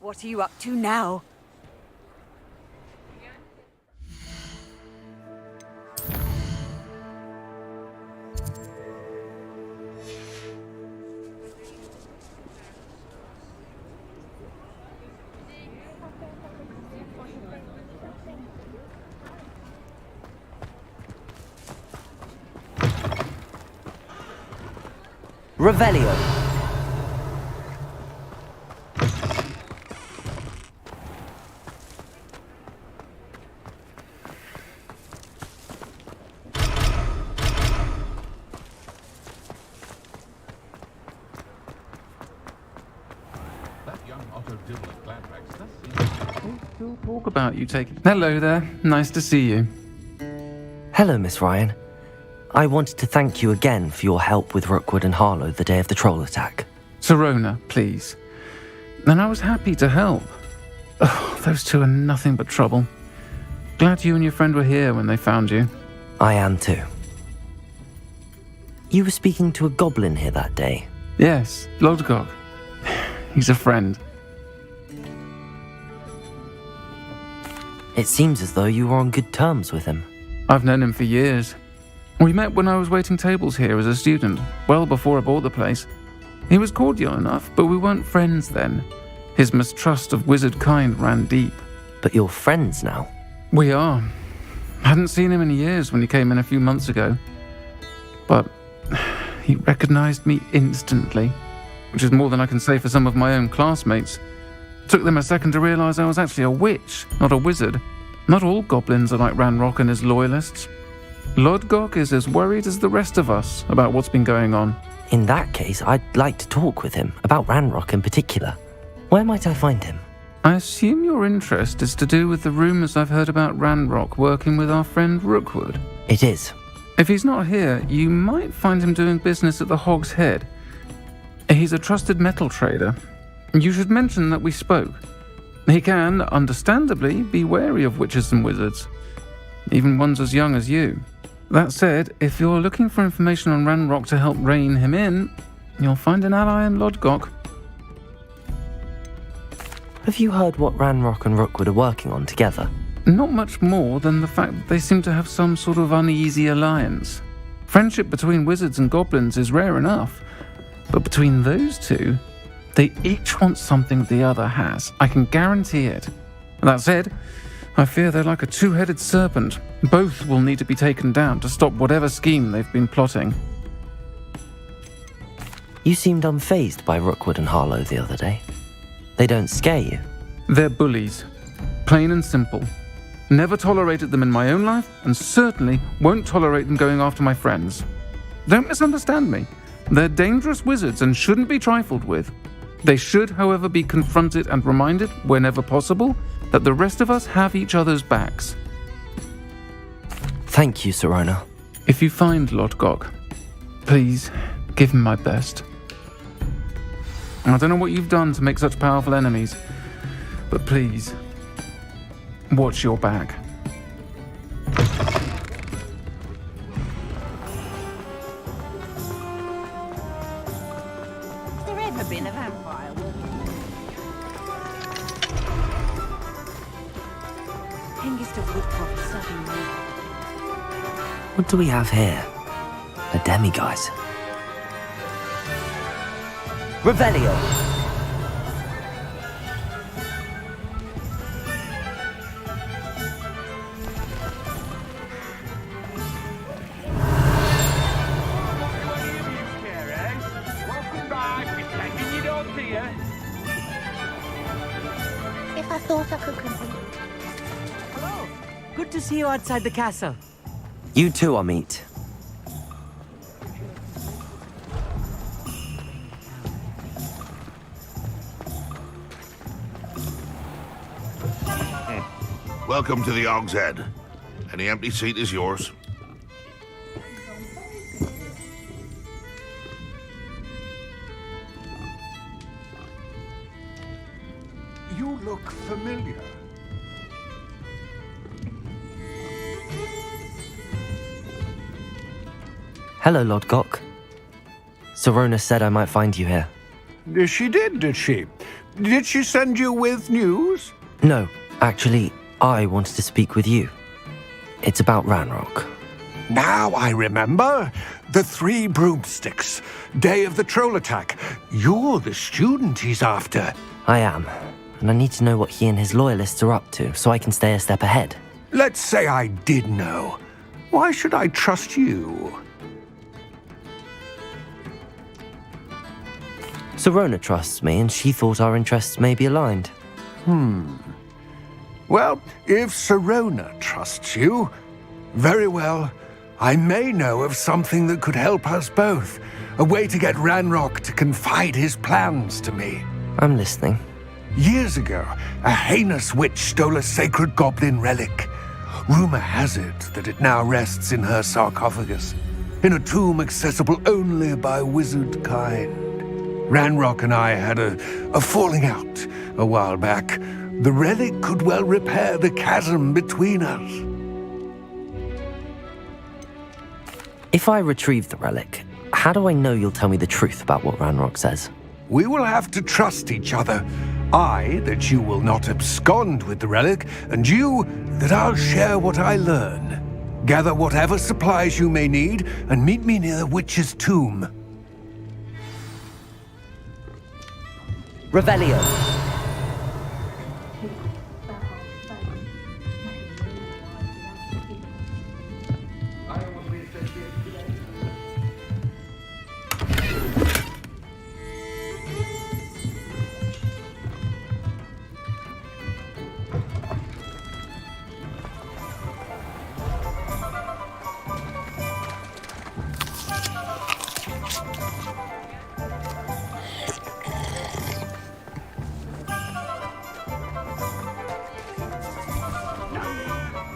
What are you up to now? Revelio. Talk about you taking... Hello there. Nice to see you. Hello, Miss Ryan. I wanted to thank you again for your help with Rookwood and Harlow the day of the troll attack. Sirona, please. And I was happy to help. Oh, those two are nothing but trouble. Glad you and your friend were here when they found you. I am too. You were speaking to a goblin here that day. Yes, Lodgok. He's a friend. It seems as though you were on good terms with him. I've known him for years. We met when I was waiting tables here as a student, well before I bought the place. He was cordial enough, but we weren't friends then. His mistrust of wizard kind ran deep. But you're friends now? We are. Hadn't seen him in years when he came in a few months ago. But he recognized me instantly, which is more than I can say for some of my own classmates. Took them a second to realize I was actually a witch, not a wizard. Not all goblins are like Ranrock and his loyalists. Lodgok is as worried as the rest of us about what's been going on. In that case, I'd like to talk with him, about Ranrock in particular. Where might I find him? I assume your interest is to do with the rumors I've heard about Ranrock working with our friend Rookwood. It is. If he's not here, you might find him doing business at the Hog's Head. He's a trusted metal trader. You should mention that we spoke. He can, understandably, be wary of witches and wizards, even ones as young as you. That said, if you're looking for information on Ranrock to help rein him in, you'll find an ally in Lodgok. Have you heard what Ranrock and Rookwood are working on together? Not much more than the fact that they seem to have some sort of uneasy alliance. Friendship between wizards and goblins is rare enough, but between those two, they each want something the other has. I can guarantee it. That said, I fear they're like a two-headed serpent. Both will need to be taken down to stop whatever scheme they've been plotting. You seemed unfazed by Rookwood and Harlow the other day. They don't scare you? They're bullies. Plain and simple. Never tolerated them in my own life, and certainly won't tolerate them going after my friends. Don't misunderstand me. They're dangerous wizards and shouldn't be trifled with. They should, however, be confronted and reminded, whenever possible, that the rest of us have each other's backs. Thank you, Sirona. If you find Lodgok, please give him my best. I don't know what you've done to make such powerful enemies, but please, watch your back. What do we have here? A demiguise. Revelio! If I thought I could compete. Hello. Good to see you outside the castle. You too, Amit. Welcome to the Og's Head. Any empty seat is yours. You look familiar. Hello, Lodgok. Sorona said I might find you here. She did she? Did she send you with news? No, actually, I wanted to speak with you. It's about Ranrock. Now I remember. The 3 broomsticks. Day of the troll attack. You're the student he's after. I am, and I need to know what he and his loyalists are up to so I can stay a step ahead. Let's say I did know. Why should I trust you? Sorona trusts me, and she thought our interests may be aligned. Well, if Sorona trusts you, very well. I may know of something that could help us both. A way to get Ranrock to confide his plans to me. I'm listening. Years ago, a heinous witch stole a sacred goblin relic. Rumor has it that it now rests in her sarcophagus, in a tomb accessible only by wizard kind. Ranrock and I had a falling out a while back. The relic could well repair the chasm between us. If I retrieve the relic, how do I know you'll tell me the truth about what Ranrock says? We will have to trust each other. I, that you will not abscond with the relic, and you, that I'll share what I learn. Gather whatever supplies you may need, and meet me near the witch's tomb. Revelio.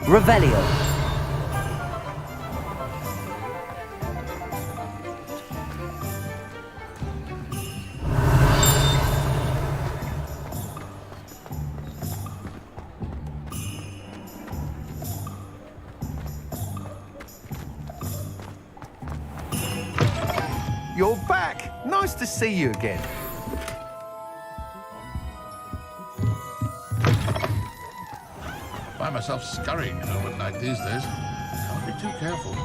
Revelio. You're back. Nice to see you again. Find myself scurrying home at night these days. Can't be too careful.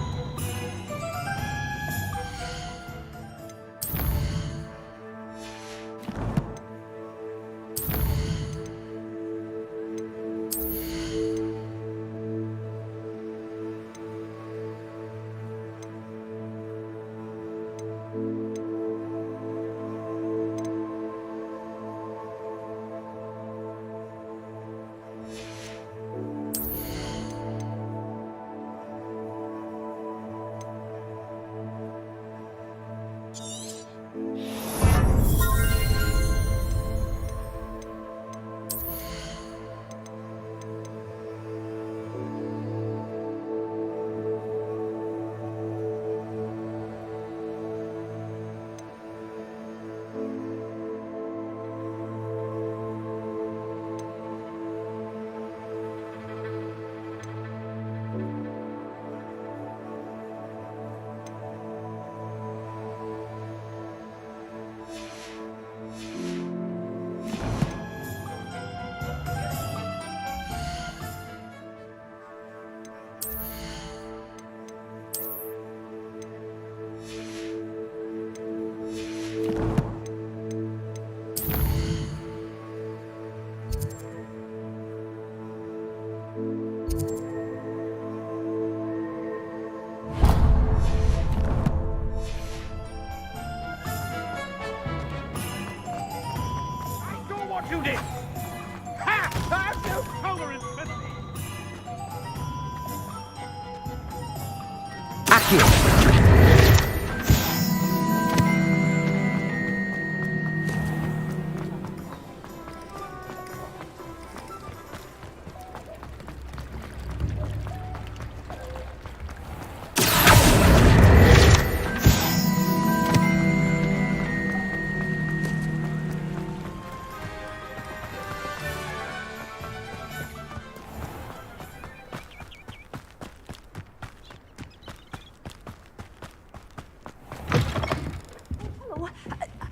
Accio.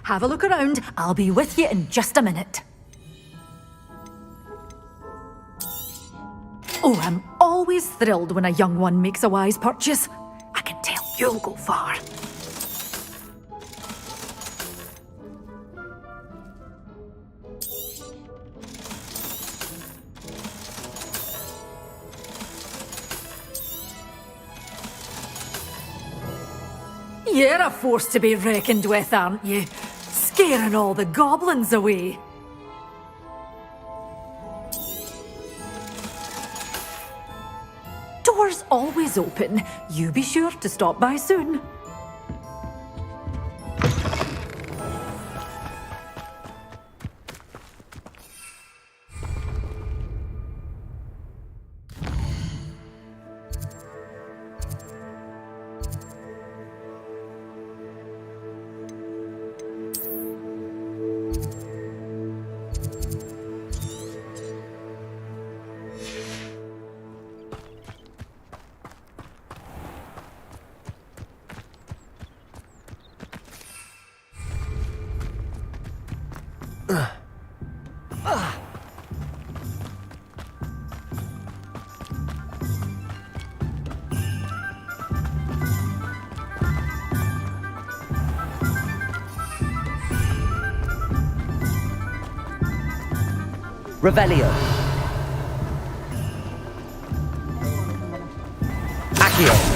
Have a look around. I'll be with you in just a minute. Oh, I'm always thrilled when a young one makes a wise purchase. I can tell you'll go far. You're a force to be reckoned with, aren't you? Scaring all the goblins away. Doors always open. You be sure to stop by soon. Revelio. Accio.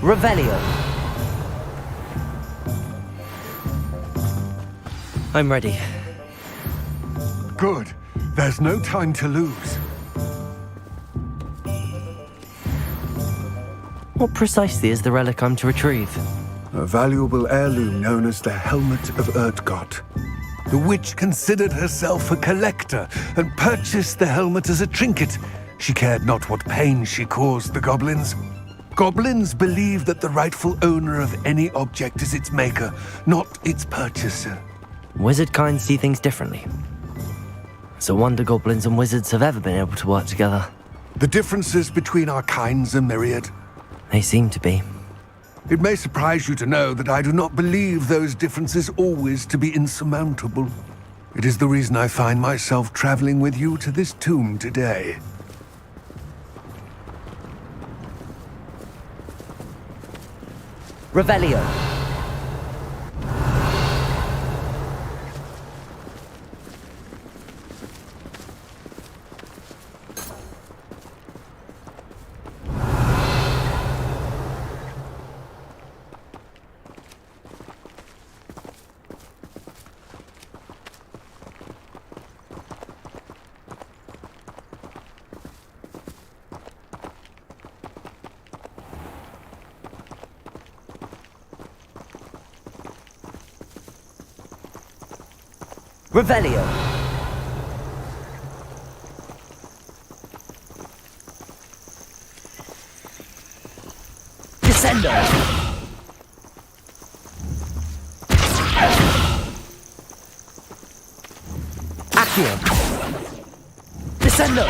Revelio. I'm ready. Good. There's no time to lose. What precisely is the relic I'm to retrieve? A valuable heirloom known as the Helmet of Erdgot. The witch considered herself a collector and purchased the helmet as a trinket. She cared not what pain she caused the goblins. Goblins believe that the rightful owner of any object is its maker, not its purchaser. Wizard kind see things differently. It's a wonder goblins and wizards have ever been able to work together. The differences between our kinds are myriad. They seem to be. It may surprise you to know that I do not believe those differences always to be insurmountable. It is the reason I find myself traveling with you to this tomb today. Revelio. Revelio. Descendo. Accio. Descendo.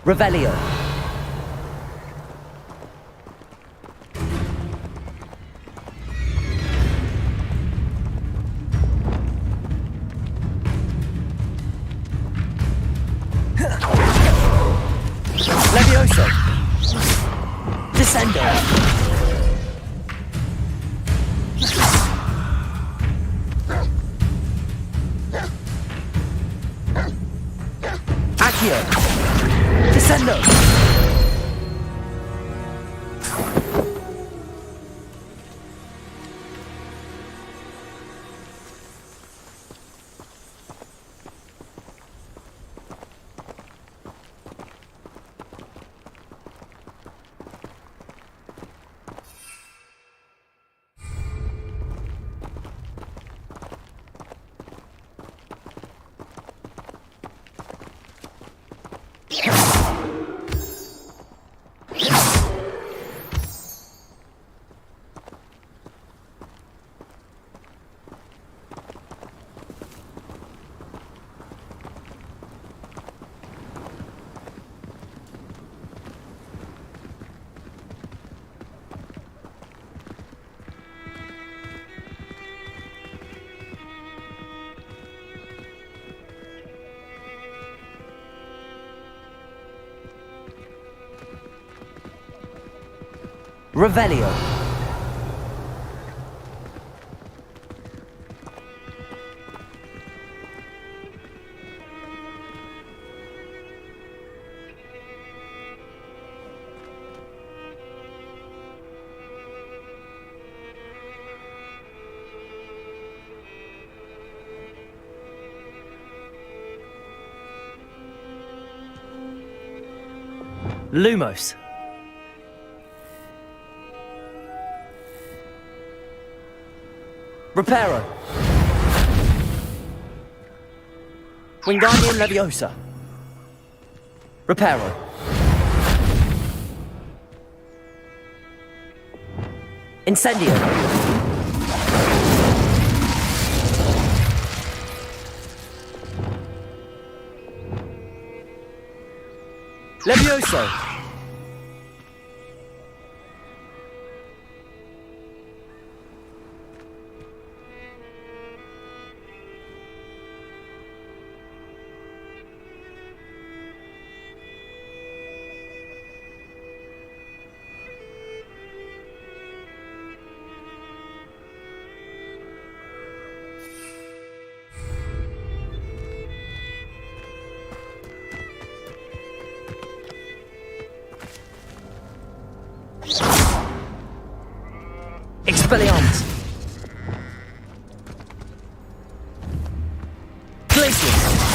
Revelio. Levioso. Descendo. Accio. Descendo. Revelio. Lumos. Reparo. Wingardium Leviosa. Reparo. Incendio. Levioso. Expelliarmus! Glacius!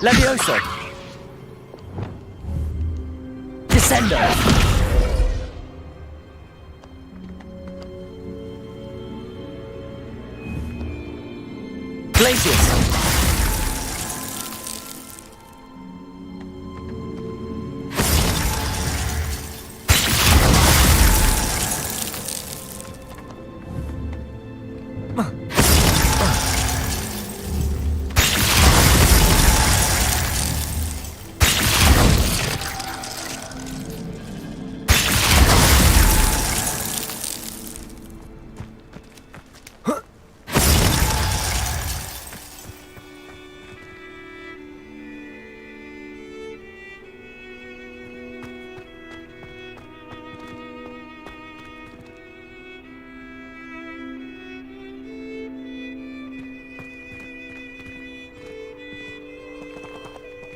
Levioso! Descendo! Glacius!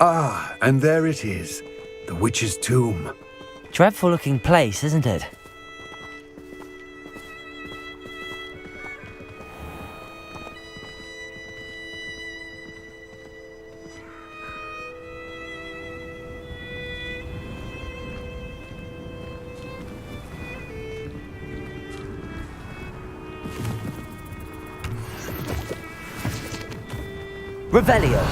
Ah, and there it is, the witch's tomb. Dreadful looking place, isn't it? Revelio.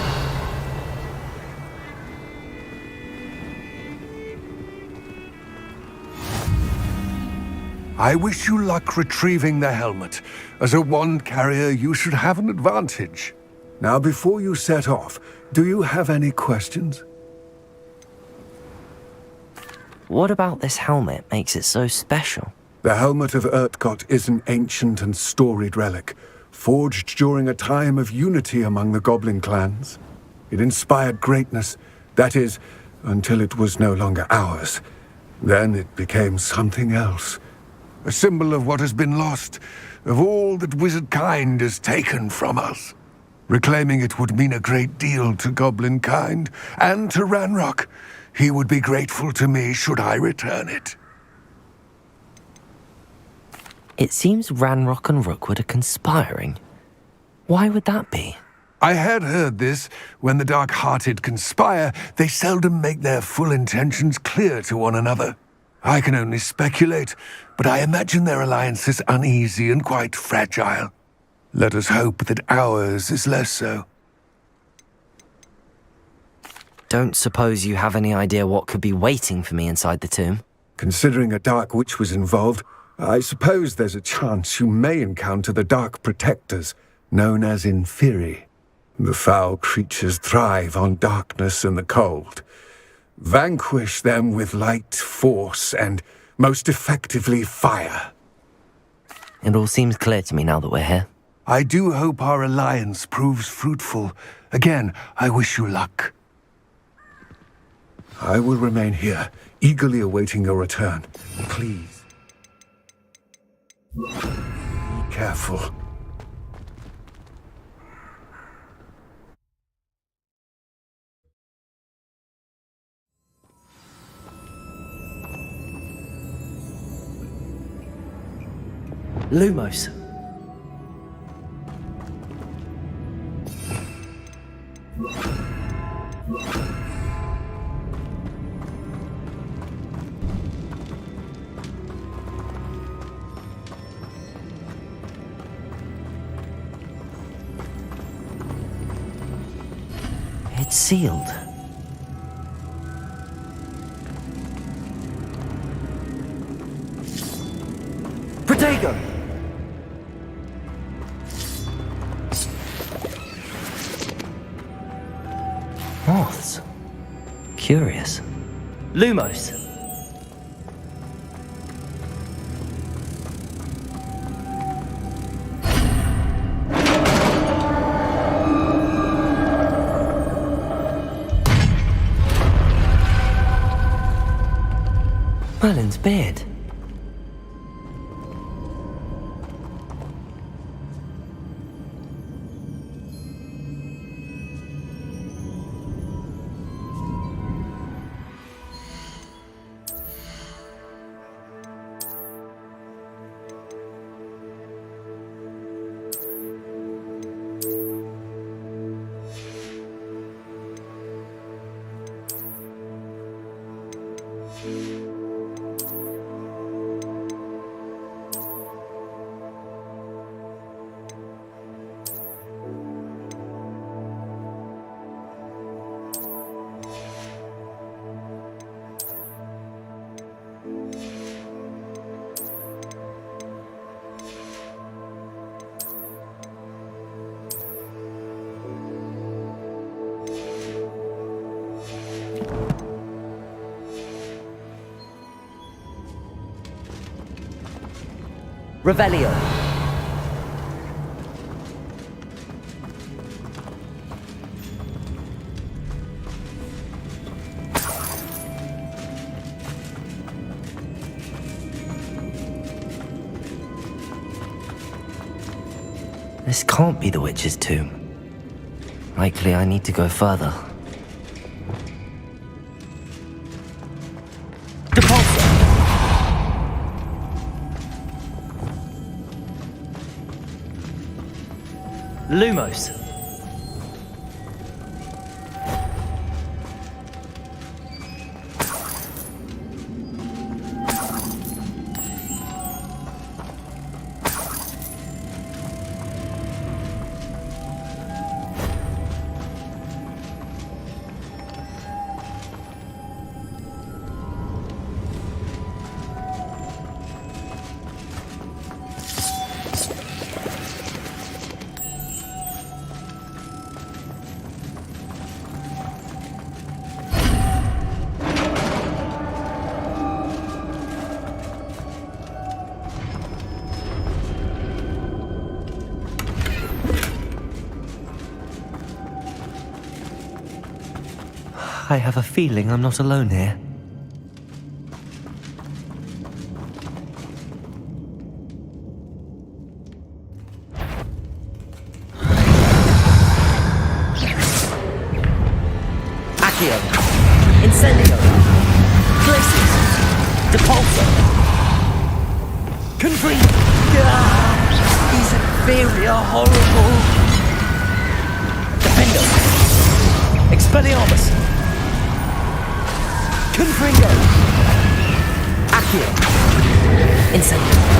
I wish you luck retrieving the helmet. As a wand carrier, you should have an advantage. Now, before you set off, do you have any questions? What about this helmet makes it so special? The helmet of Urtkot is an ancient and storied relic, forged during a time of unity among the goblin clans. It inspired greatness, that is, until it was no longer ours. Then it became something else. A symbol of what has been lost, of all that wizard kind has taken from us. Reclaiming it would mean a great deal to goblin kind, and to Ranrock. He would be grateful to me should I return it. It seems Ranrock and Rookwood are conspiring. Why would that be? I had heard this. When the dark-hearted conspire, they seldom make their full intentions clear to one another. I can only speculate, but I imagine their alliance is uneasy and quite fragile. Let us hope that ours is less so. Don't suppose you have any idea what could be waiting for me inside the tomb? Considering a Dark Witch was involved, I suppose there's a chance you may encounter the Dark Protectors, known as Inferi. The foul creatures thrive on darkness and the cold. Vanquish them with light, force, and most effectively fire. It all seems clear to me now that we're here. I do hope our alliance proves fruitful. Again, I wish you luck. I will remain here, eagerly awaiting your return. Please. Be careful. Lumos. It's sealed. Protego! Moths. Curious. Lumos. Merlin's beard. Revelio. This can't be the witch's tomb. Likely I need to go further. Lumos. I have a feeling I'm not alone here. Accio. Incendio. Glacius. Depulso. Confree. He's inferior, horrible. Defendo. Expelliarmus. Confringo! Accio! Incendio!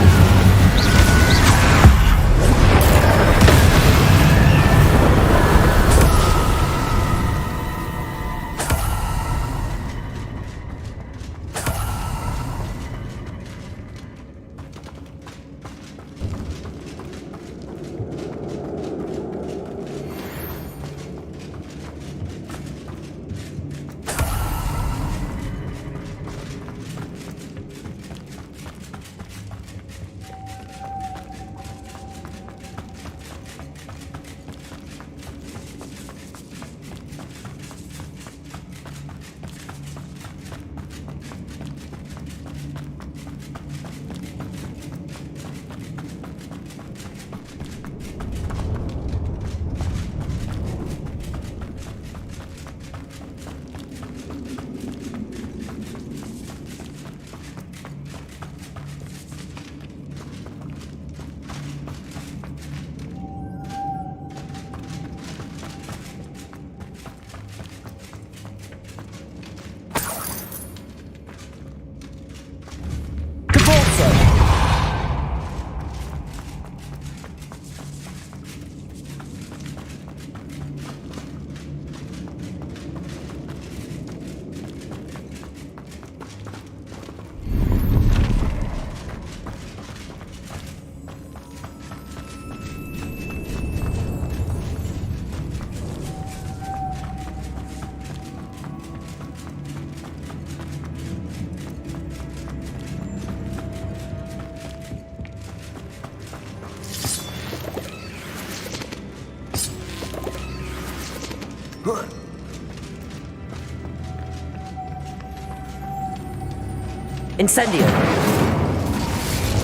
Incendio.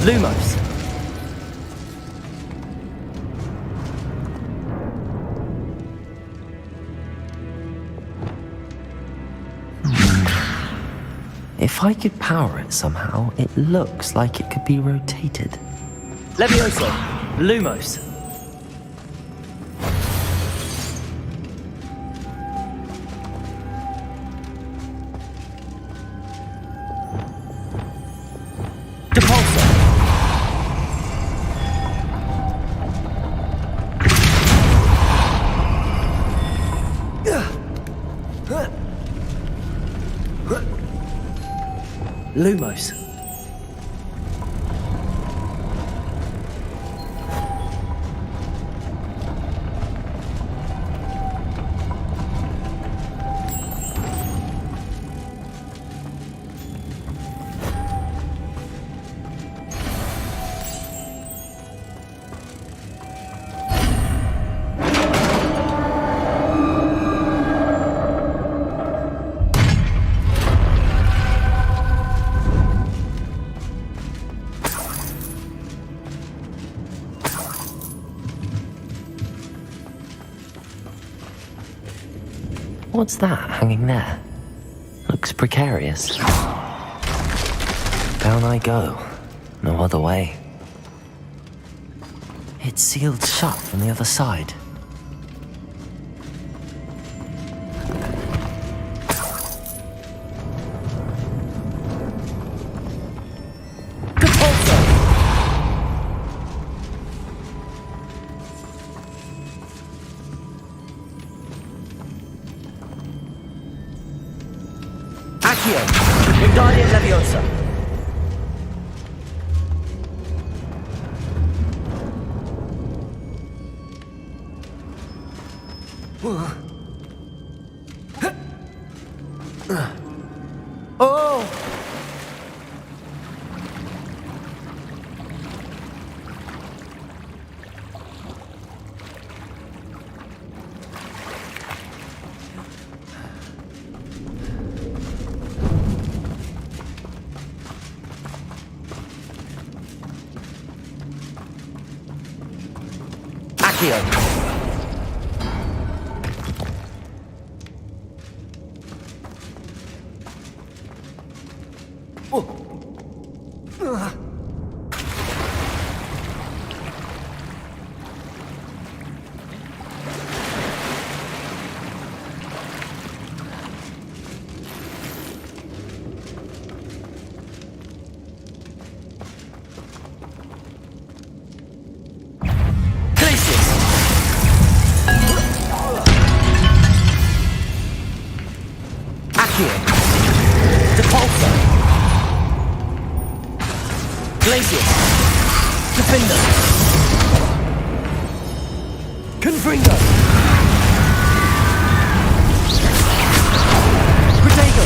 Lumos. If I could power it somehow, it looks like it could be rotated. Levioso. Lumos. Depulso. Lumos. What's that hanging there? Looks precarious. Down I go. No other way. It's sealed shut from the other side. Accio. Wingardium Leviosa. Oh! Accio. Depulso. Glacius. Defender. Confringo. Protego.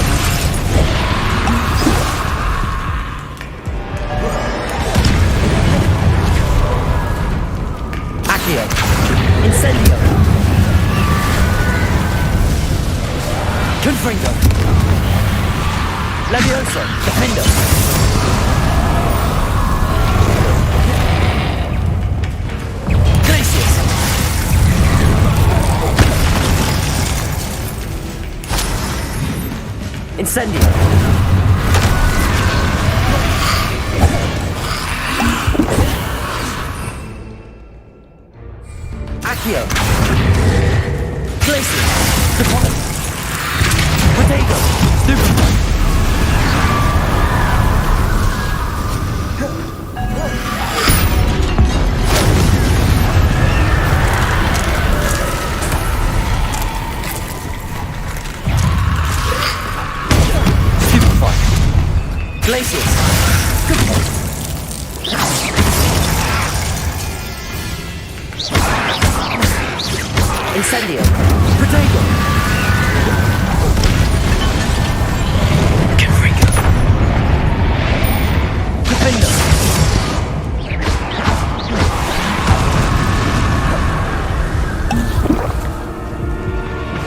Accio. Incendio. Confringo. Levioso, Defender. Glacius. Incendio. Accio. Glacius. Deposit. Protego. Super. Glacius. Incendio. Protego. Confringo. Defender.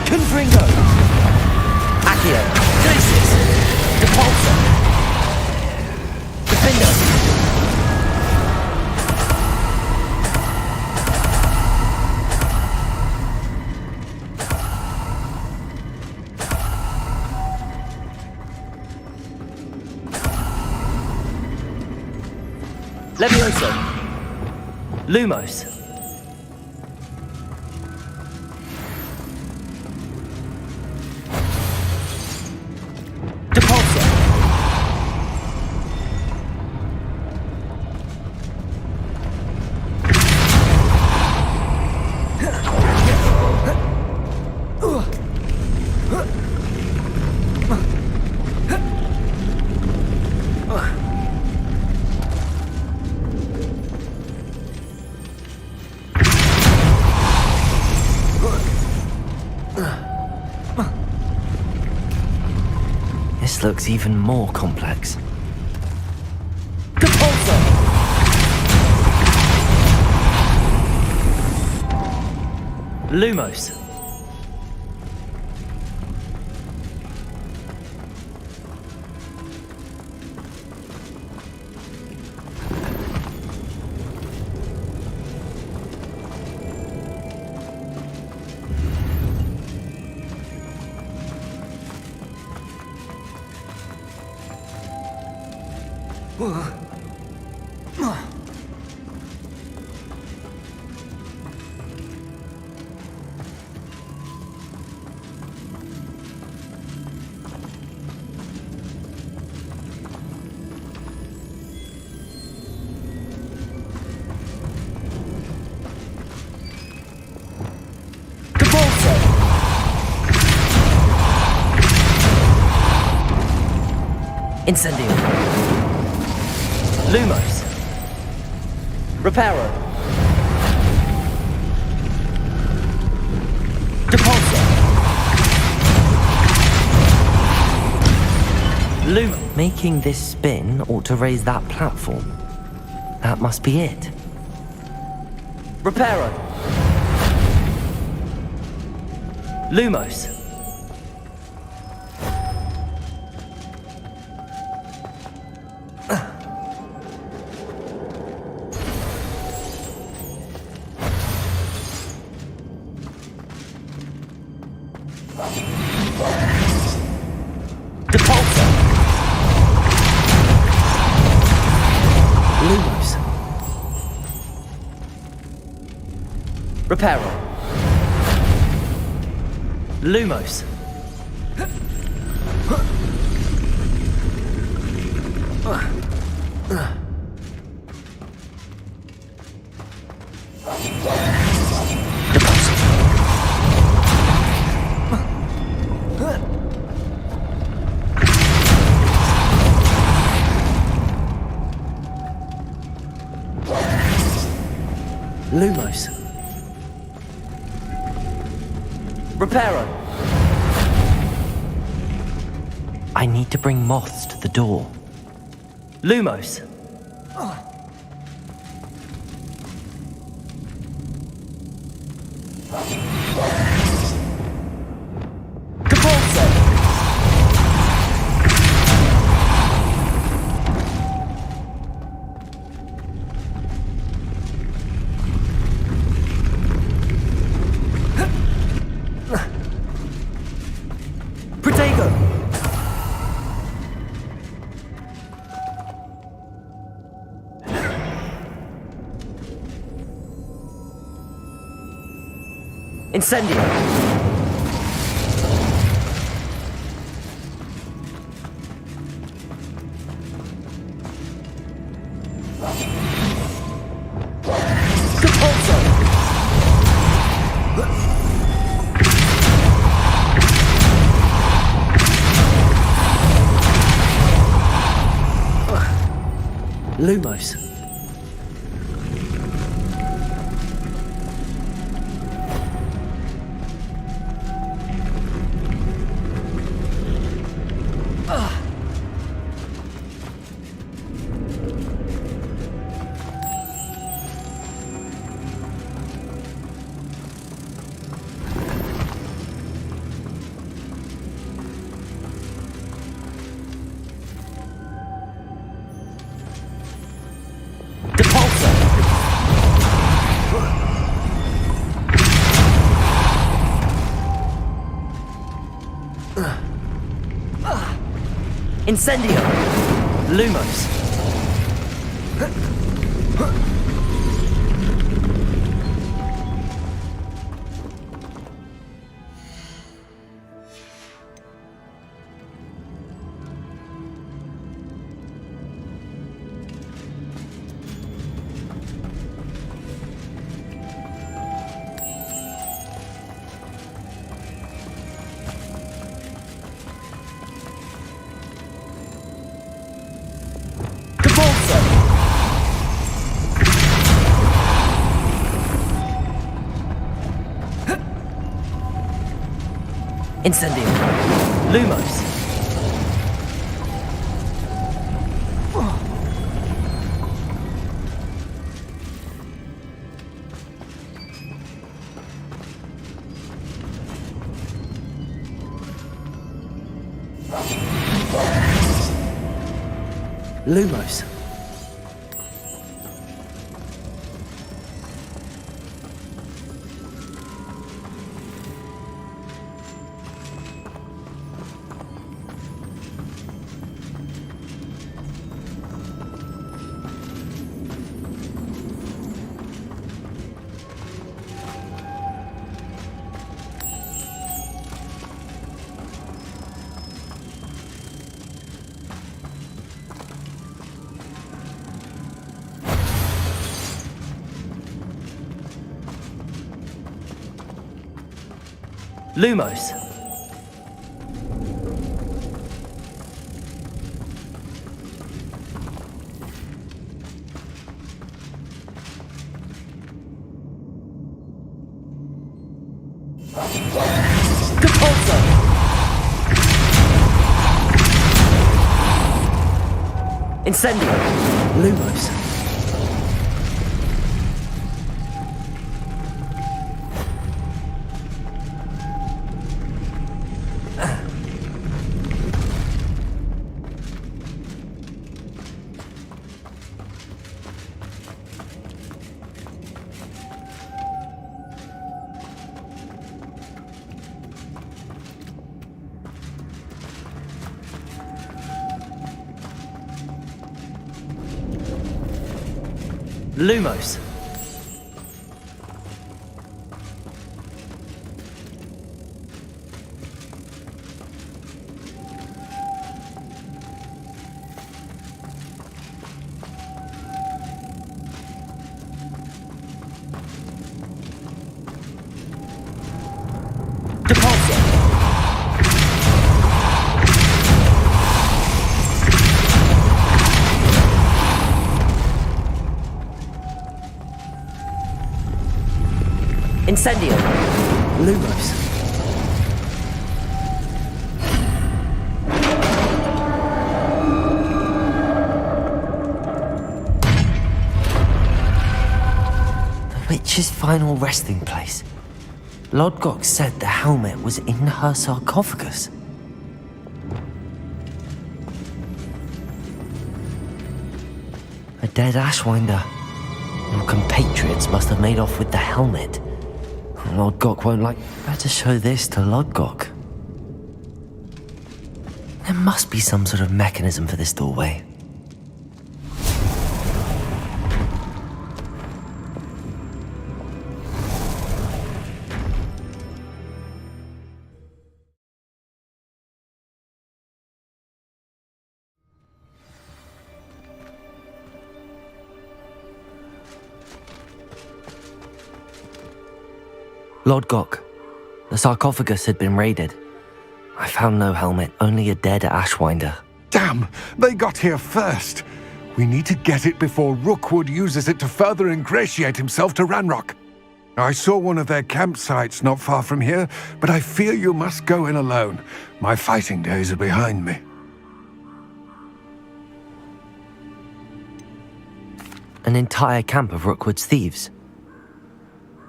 Confringo. Accio. Glacius. Depulso. Levioso. Lumos. Depulso. This looks even more complex. Depulso! Lumos. Incendio. Lumos. Reparo. Depulso. Lumo. Making this spin ought to raise that platform. That must be it. Reparo. Lumos. Depulso. Lumos. Reparo. Lumos. Lumos. Reparo. I need to bring moths to the door. Lumos. Depulso. Protego. Incendio. Depulso. Lumos. Incendio. Lumos. Incendium. Lumos. Lumos. Lumos. Capulso. Incendio. Lumos. Lumos. Incendio. Lumos. The witch's final resting place. Lodgok said the helmet was in her sarcophagus. A dead Ashwinder. Your compatriots must have made off with the helmet. Lodgok won't like... Better show this to Lodgok. There must be some sort of mechanism for this doorway. Lodgok, the sarcophagus had been raided. I found no helmet, only a dead Ashwinder. Damn! They got here first! We need to get it before Rookwood uses it to further ingratiate himself to Ranrock. I saw one of their campsites not far from here, but I fear you must go in alone. My fighting days are behind me. An entire camp of Rookwood's thieves.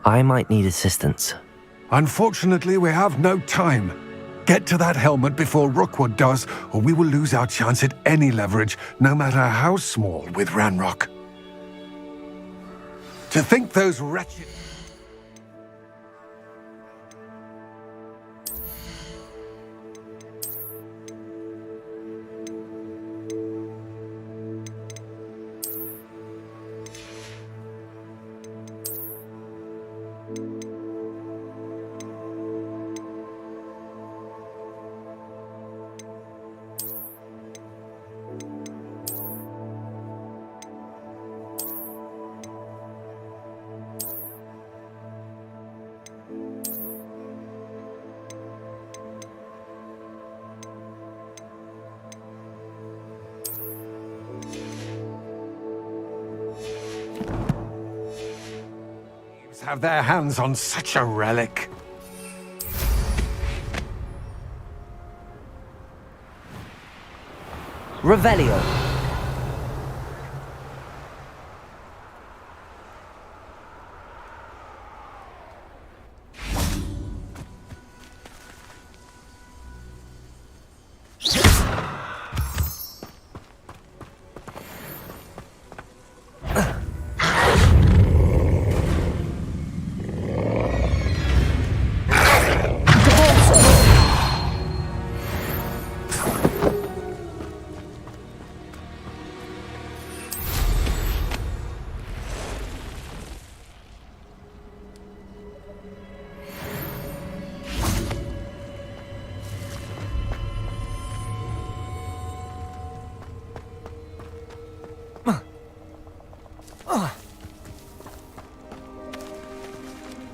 I might need assistance. Unfortunately, we have no time. Get to that helmet before Rookwood does, or we will lose our chance at any leverage, no matter how small, with Ranrock. To think those wretched... have their hands on such a relic. Revelio.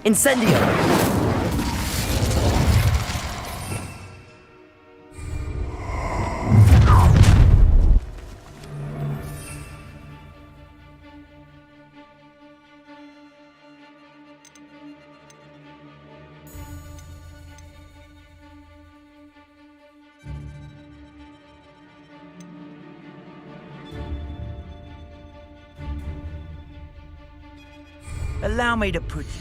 Incendio! Allow me to put you...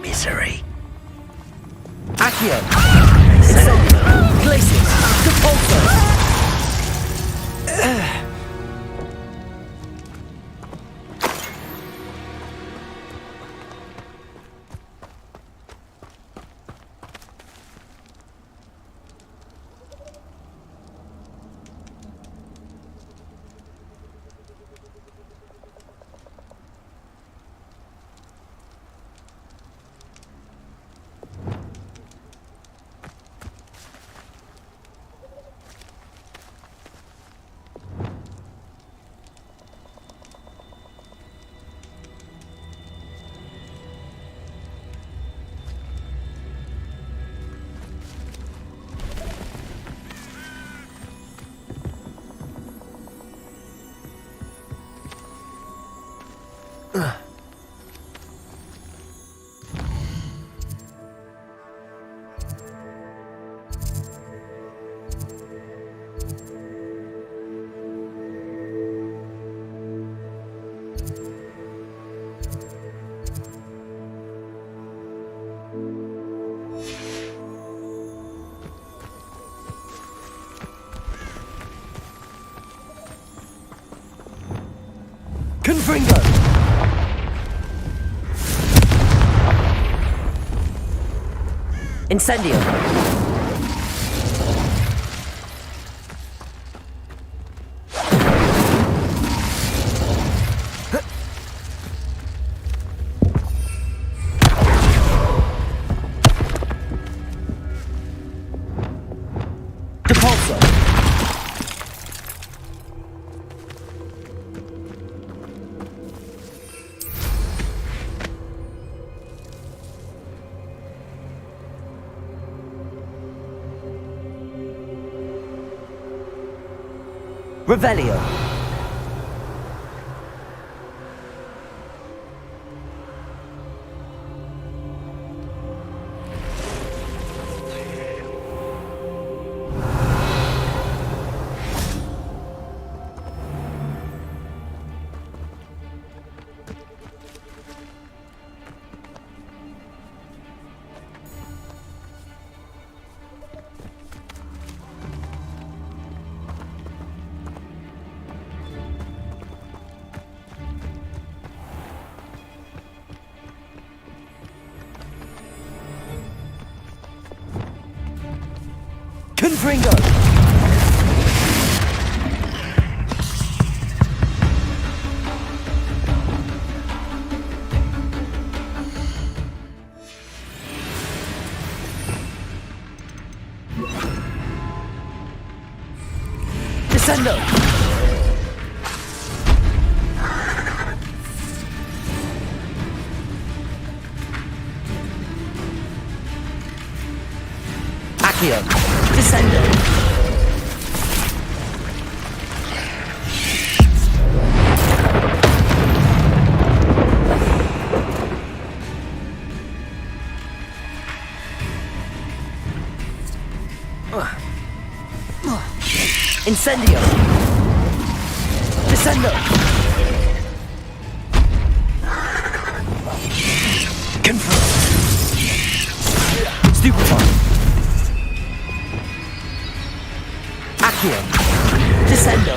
Misery. Accio! Incendio! Glacius! Depulso! Confringo! Incendio! Depulso! Revelio. Confringo! Descendo! Accio! Descendo! Incendio! Descendo! Confirm! Stupefy! Accio! Descendo!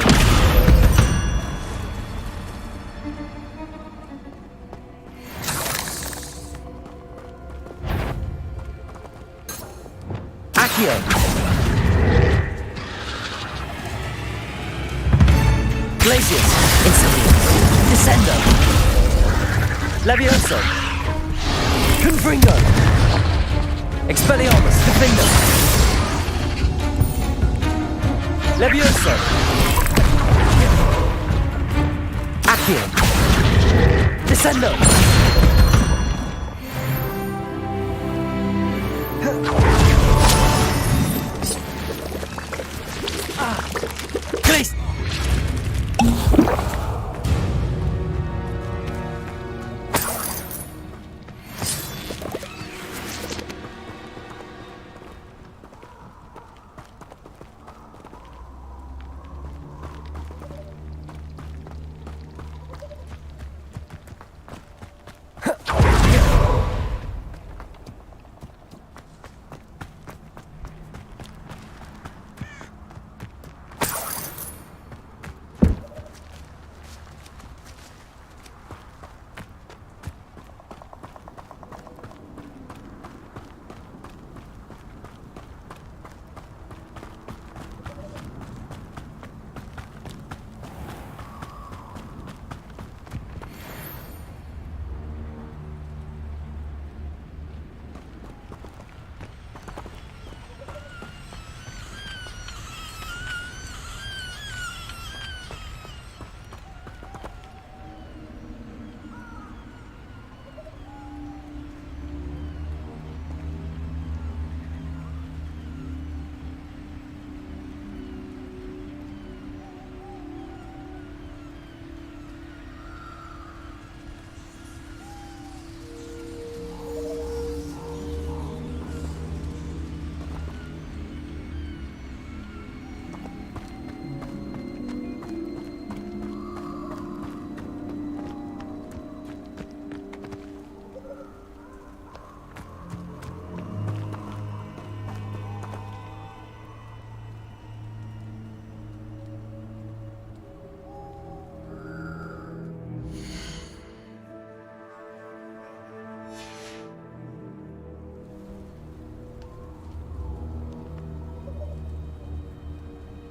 Accio! Glacius! Incendio! Descendo! Levioso! Confringo! Expelliarmus! Defendo! Levioso! Accio! Descendo! Glace!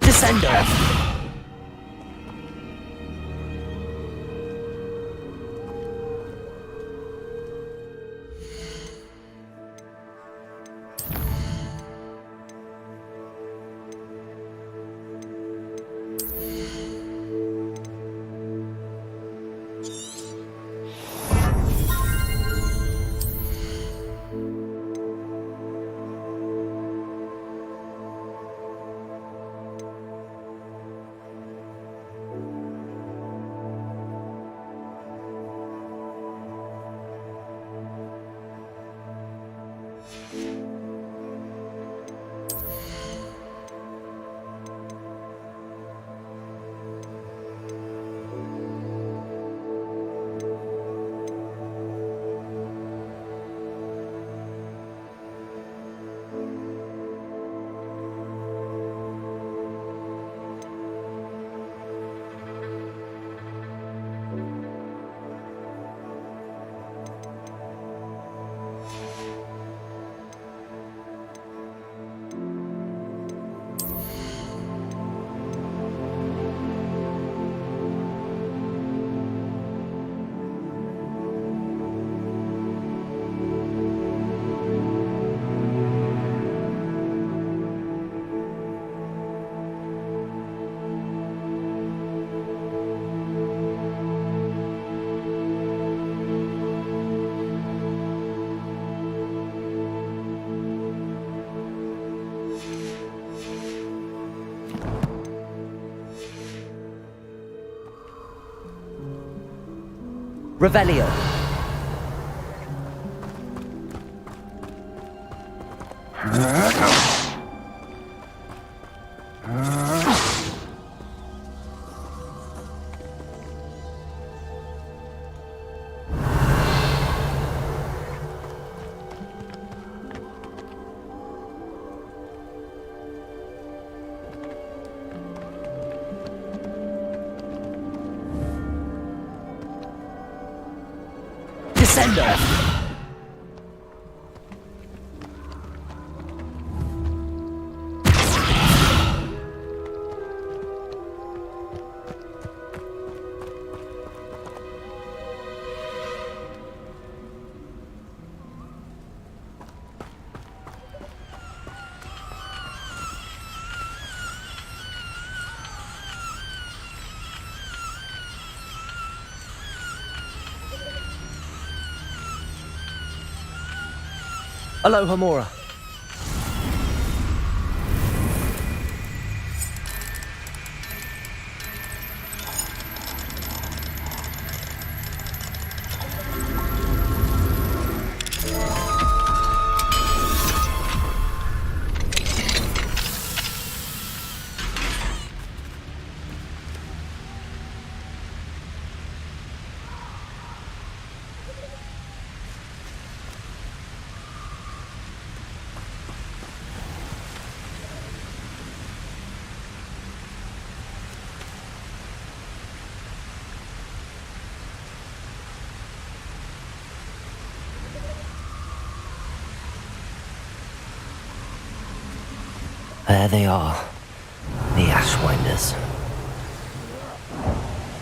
Descendo! Revelio. Descendo. Aloha Mora. There they are. The Ashwinders.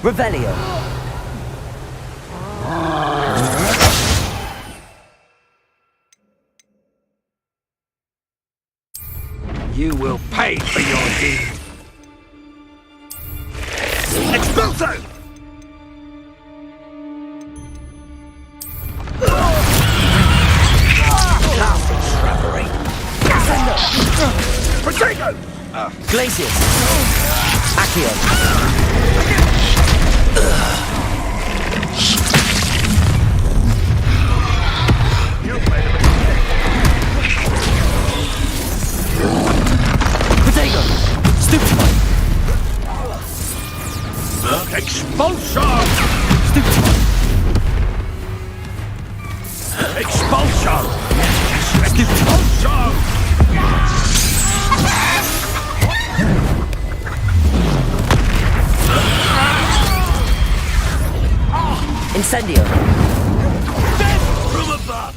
Revelio. You will pay for your deed. Expulso! Protego! Glacius! Accio! Protego! Stupefy! Expulsion! Stupefy! Expulsion! Expulsion! Incendio! From above!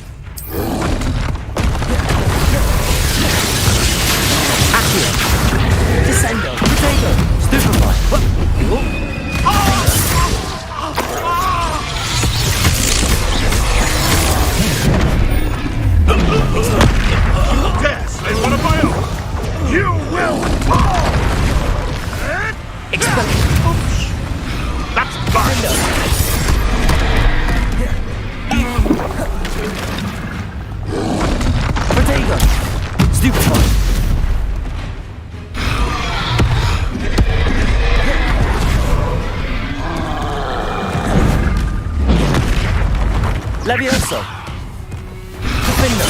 Accio! Descendo! Protego! Stupefy! Yes, they want to buy off! You will fall! That's fine! Protego! Stupefy! Levioso! Defendo!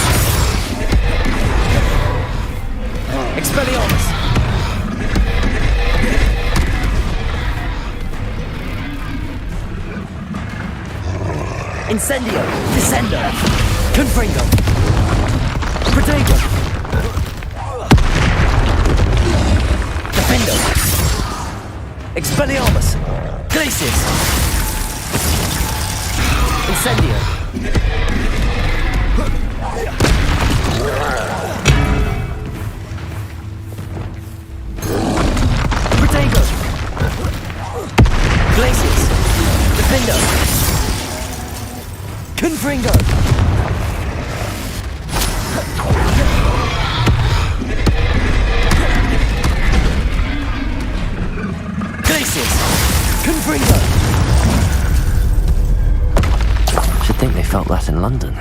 Expelliarmus! Incendio! Descendo! Confringo! Protego! Defendo! Expelliarmus! Glacius! Incendio! Protego! Glacius! Defendo! Confringo! Glacius! Confringo! Should think they felt that in London.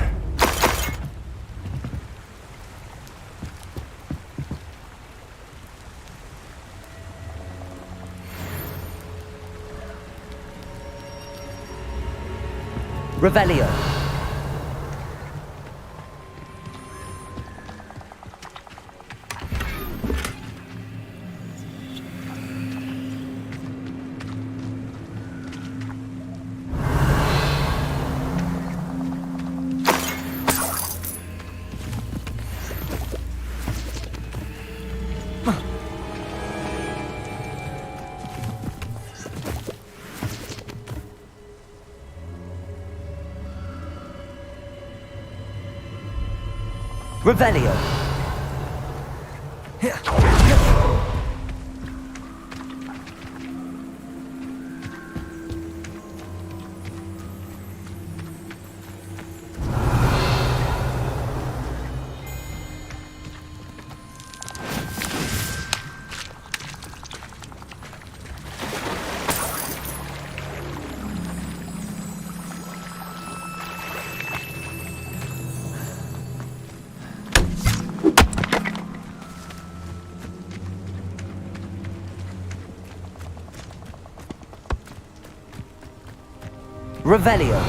Revelio. Revelio. Revelio.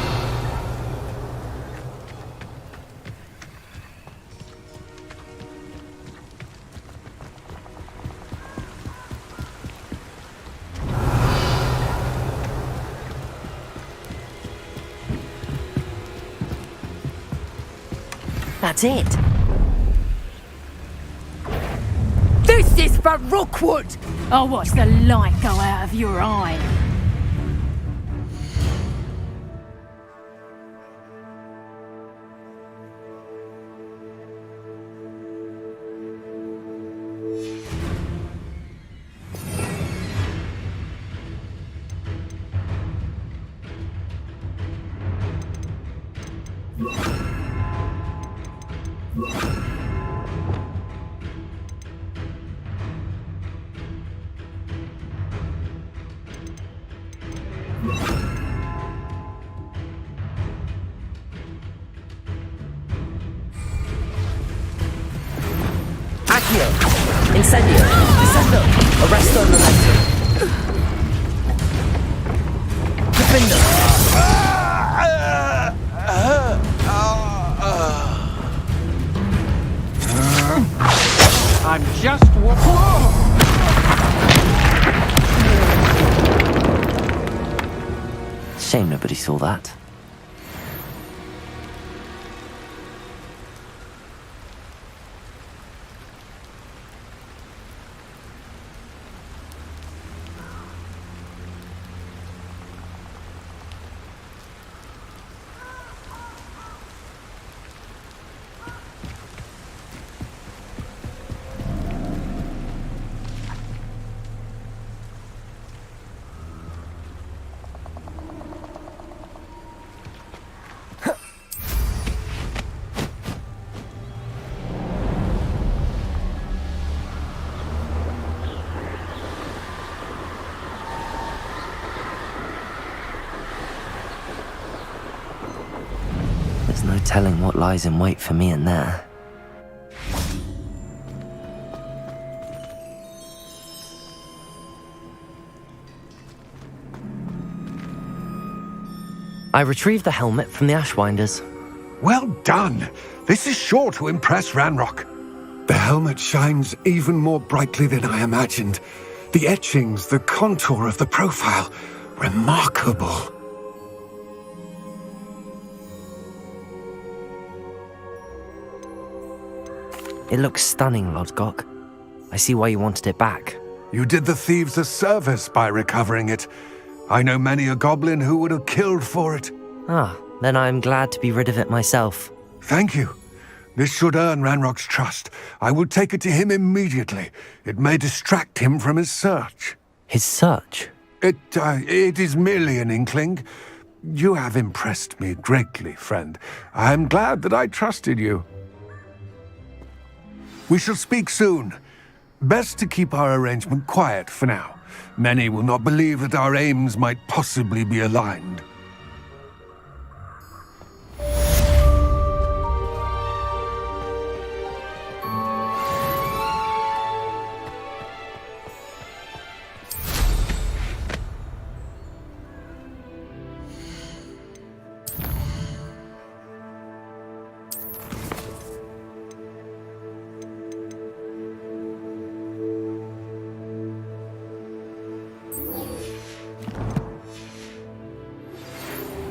That's it. This is for Rookwood! I'll watch the light go out of your eye. Accio. Incendio. Descendo. Arresto Momentum. Defendo. I'm just Shame nobody saw that. There's no telling what lies in wait for me in there. I retrieved the helmet from the Ashwinders. Well done. This is sure to impress Ranrock. The helmet shines even more brightly than I imagined. The etchings, the contour of the profile, remarkable. It looks stunning, Lodgok. I see why you wanted it back. You did the thieves a service by recovering it. I know many a goblin who would have killed for it. Ah, then I am glad to be rid of it myself. Thank you. This should earn Ranrock's trust. I will take it to him immediately. It may distract him from his search. His search? It is merely an inkling. You have impressed me greatly, friend. I am glad that I trusted you. We shall speak soon. Best to keep our arrangement quiet for now. Many will not believe that our aims might possibly be aligned.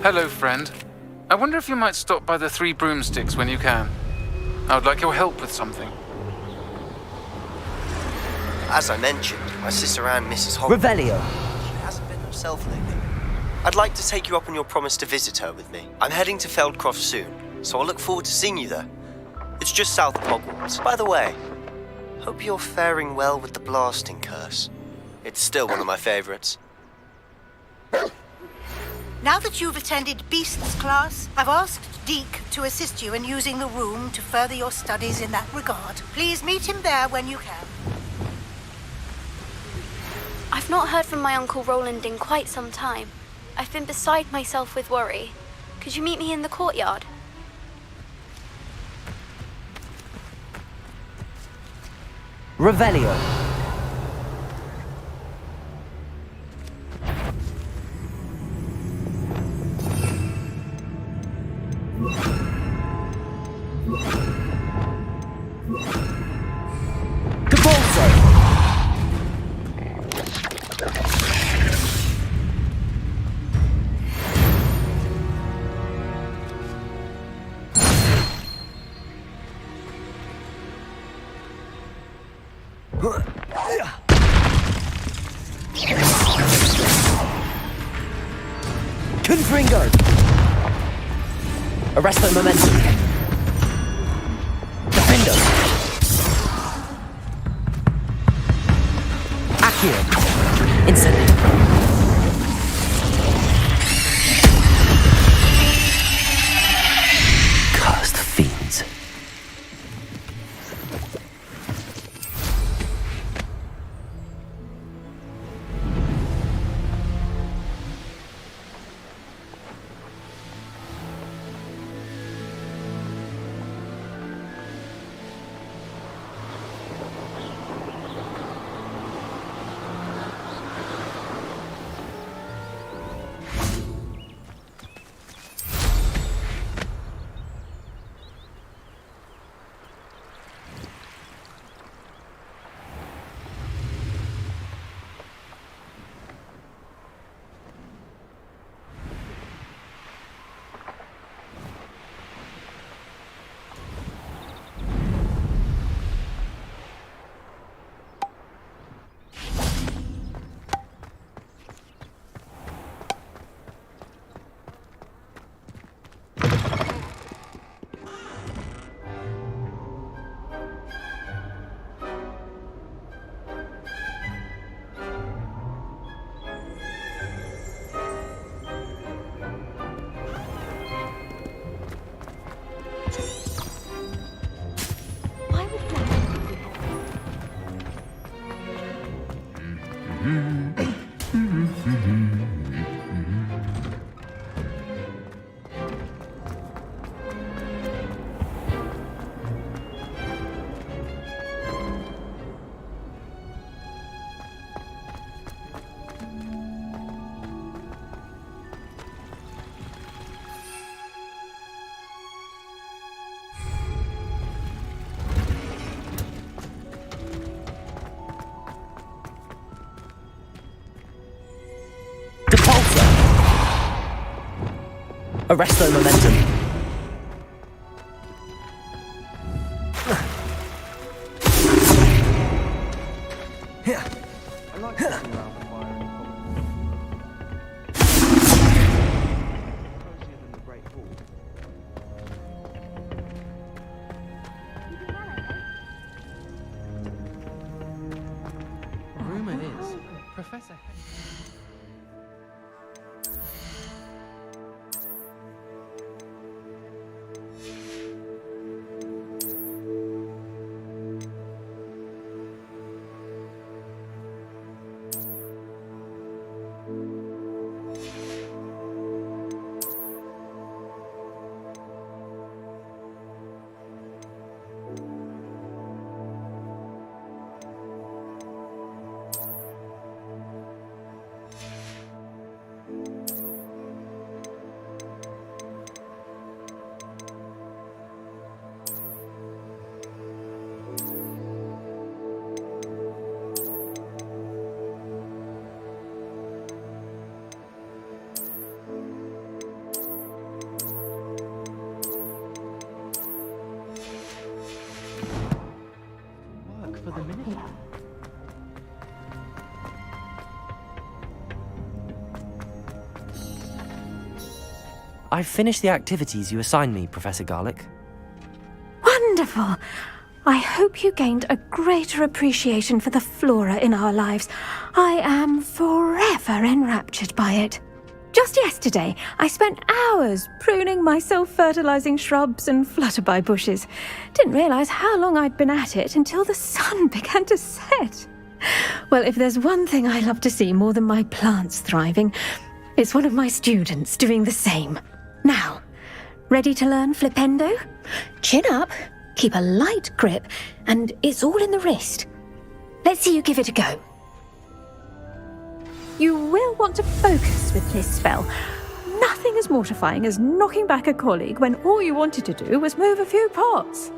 Hello, friend. I wonder if you might stop by the Three Broomsticks when you can. I would like your help with something. As I mentioned, my sister Anne misses Hogwarts. Revelio. She hasn't been herself lately. I'd like to take you up on your promise to visit her with me. I'm heading to Feldcroft soon, so I'll look forward to seeing you there. It's just south of Hogwarts. By the way, hope you're faring well with the blasting curse. It's still one of my favorites. Now that you've attended Beasts class, I've asked Deke to assist you in using the room to further your studies in that regard. Please meet him there when you can. I've not heard from my Uncle Roland in quite some time. I've been beside myself with worry. Could you meet me in the courtyard? Revelio. Confringo! Arresto Momentum! Defendo! Accio! Incendio! Cursed fiends. Arresto Momentum. I like to see around the fire in cozier than the Great Hall. Rumour is, Professor I've finished the activities you assigned me, Professor Garlick. Wonderful! I hope you gained a greater appreciation for the flora in our lives. I am forever enraptured by it. Just yesterday, I spent hours pruning my self-fertilizing shrubs and flutterby bushes. Didn't realize how long I'd been at it until the sun began to set. Well, if there's one thing I love to see more than my plants thriving, it's one of my students doing the same. Now, ready to learn Flipendo? Chin up, keep a light grip, and it's all in the wrist. Let's see you give it a go. You will want to focus with this spell. Nothing as mortifying as knocking back a colleague when all you wanted to do was move a few pots.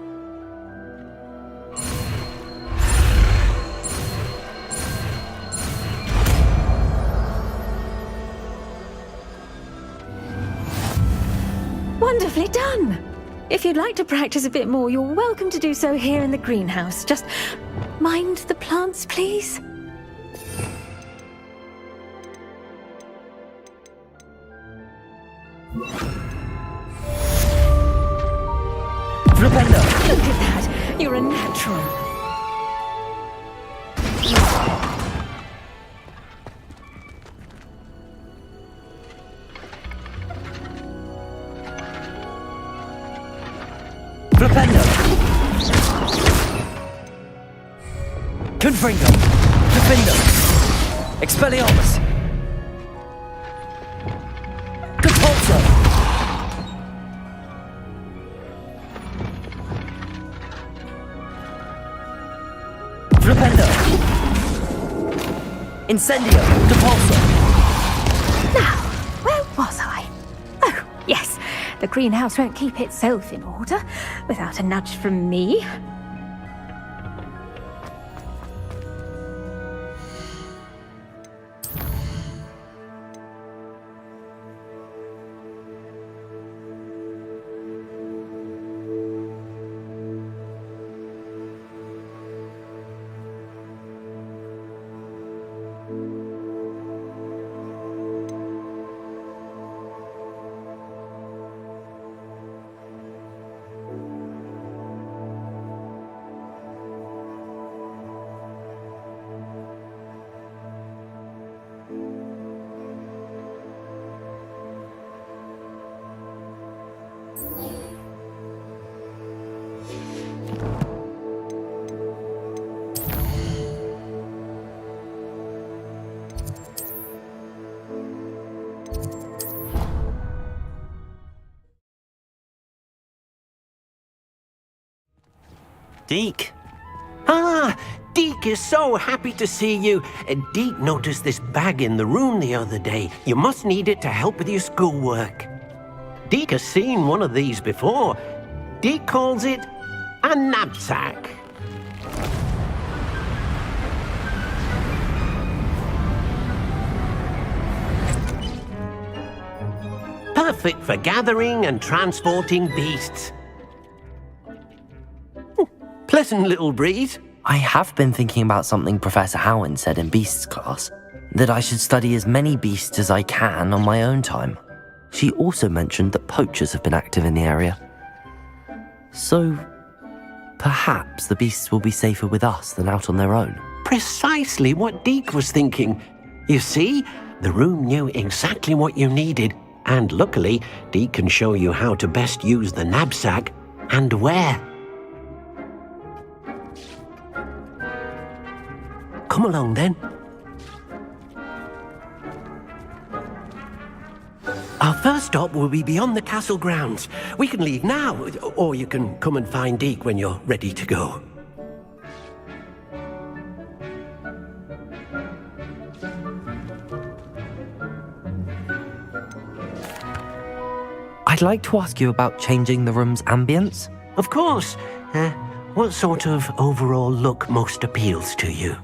Wonderfully done! If you'd like to practice a bit more, you're welcome to do so here in the greenhouse. Just mind the plants, please. Flipendo! Look at that! You're a natural. Flipendo! Confringo! Flipendo! Expelliarmus! Capulso! Flipendo! Incendio! Capulso! Now, where was I? Oh, yes. The greenhouse won't keep itself in order without a nudge from me. Deek. Ah, Deek is so happy to see you. Deek noticed this bag in the room the other day. You must need it to help with your schoolwork. Deek has seen one of these before. Deek calls it a knapsack. Perfect for gathering and transporting beasts. Pleasant little breeze. I have been thinking about something Professor Howin said in Beasts class, that I should study as many beasts as I can on my own time. She also mentioned that poachers have been active in the area. So, perhaps the beasts will be safer with us than out on their own. Precisely what Deek was thinking. You see, the room knew exactly what you needed, and luckily, Deek can show you how to best use the knapsack and where. Come along then. Our first stop will be beyond the castle grounds. We can leave now, or you can come and find Deek when you're ready to go. I'd like to ask you about changing the room's ambience. Of course. What sort of overall look most appeals to you?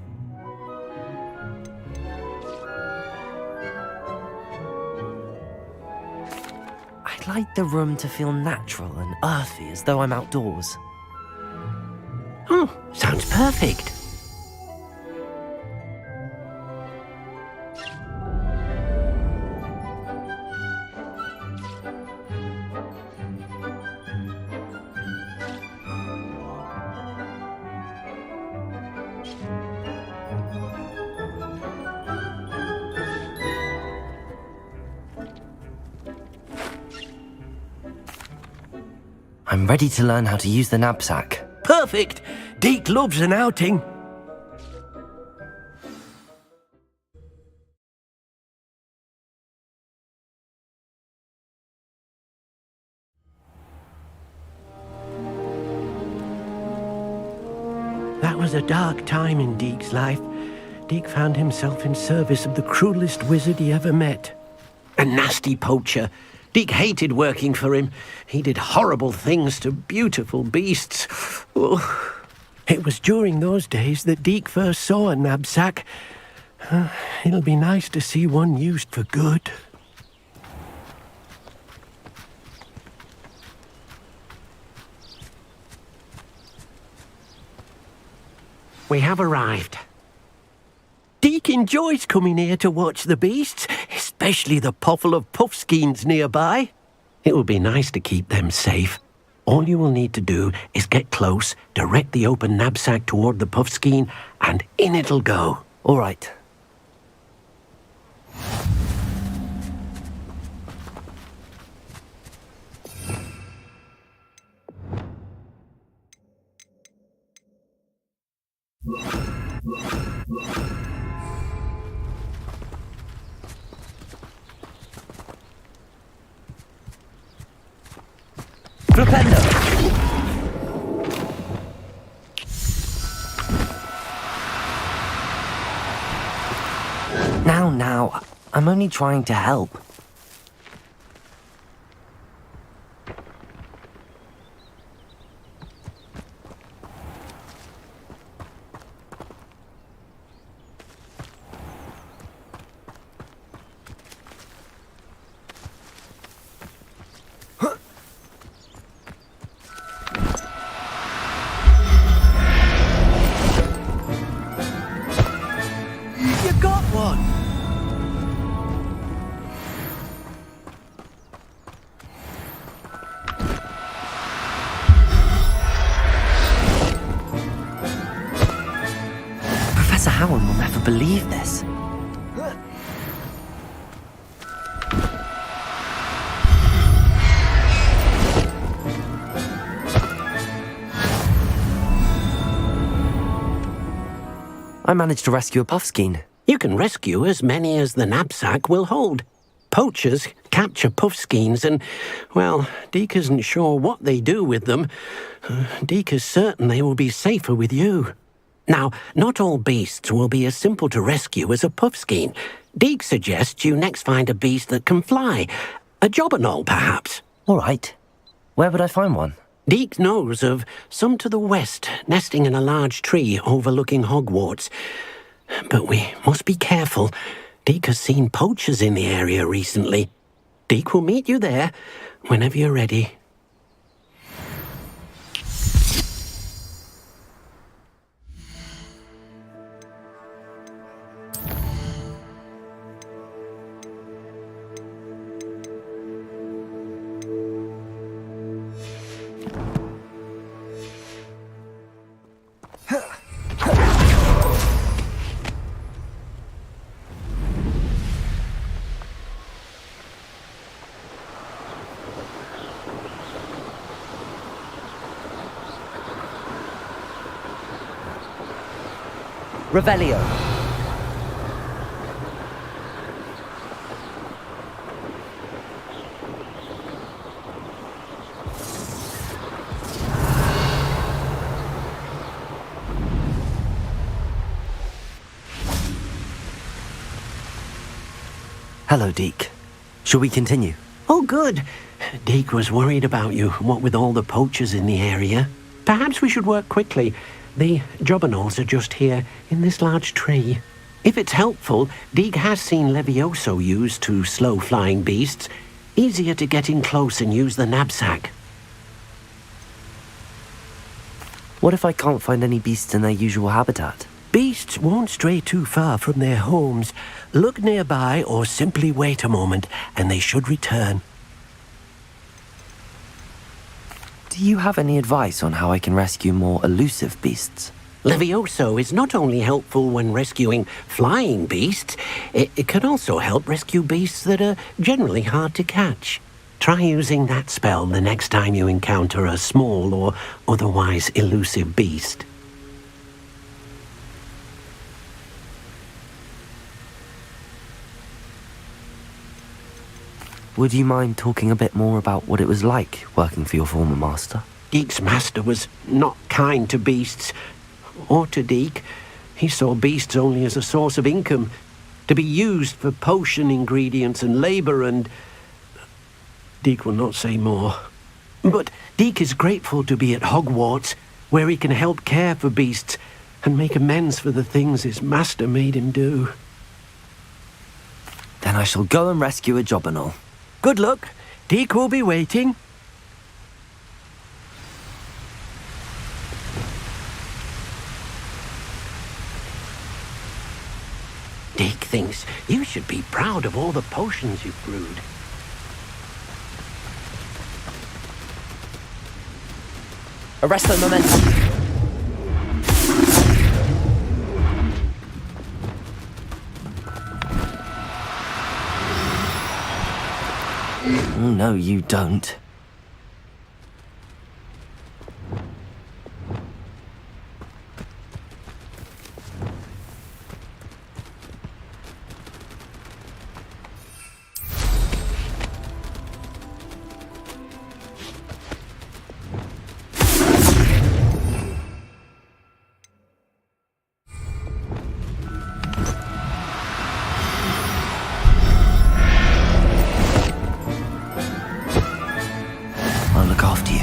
I'd like the room to feel natural and earthy, as though I'm outdoors. Oh, sounds perfect. I'm ready to learn how to use the knapsack. Perfect. Deke loves an outing. That was a dark time in Deke's life. Deke found himself in service of the cruelest wizard he ever met. A nasty poacher. Deke hated working for him. He did horrible things to beautiful beasts. Oh. It was during those days that Deke first saw a knapsack. It'll be nice to see one used for good. We have arrived. Deke enjoys coming here to watch the beasts, especially the puffle of puffskeins nearby. It will be nice to keep them safe. All you will need to do is get close, direct the open knapsack toward the puffskein, and in it'll go. All right. Now, I'm only trying to help. You got one! Professor Howard will never believe this. I managed to rescue a puffskein. You can rescue as many as the knapsack will hold. Poachers capture puffskeins and, well, Deke isn't sure what they do with them. Deke is certain they will be safer with you. Now, not all beasts will be as simple to rescue as a puffskein. Deke suggests you next find a beast that can fly. A jobberknoll, perhaps. All right. Where would I find one? Deke knows of some to the west, nesting in a large tree overlooking Hogwarts. But we must be careful. Deke has seen poachers in the area recently. Deke will meet you there whenever you're ready. Revelio. Hello, Deke. Shall we continue? Oh, good. Deke was worried about you, what with all the poachers in the area. Perhaps we should work quickly. The jobberknolls are just here, in this large tree. If it's helpful, Deke has seen Levioso used to slow flying beasts. Easier to get in close and use the knapsack. What if I can't find any beasts in their usual habitat? Beasts won't stray too far from their homes. Look nearby or simply wait a moment, and they should return. Do you have any advice on how I can rescue more elusive beasts? Levioso is not only helpful when rescuing flying beasts, it can also help rescue beasts that are generally hard to catch. Try using that spell the next time you encounter a small or otherwise elusive beast. Would you mind talking a bit more about what it was like working for your former master? Deek's master was not kind to beasts, or to Deek. He saw beasts only as a source of income, to be used for potion ingredients and labour, and... Deek will not say more. But Deek is grateful to be at Hogwarts, where he can help care for beasts and make amends for the things his master made him do. Then I shall go and rescue a Jobberknoll. Good luck. Deek will be waiting. Deek thinks you should be proud of all the potions you've brewed. Arresto Momentum! Oh, no, you don't. I'll look after you.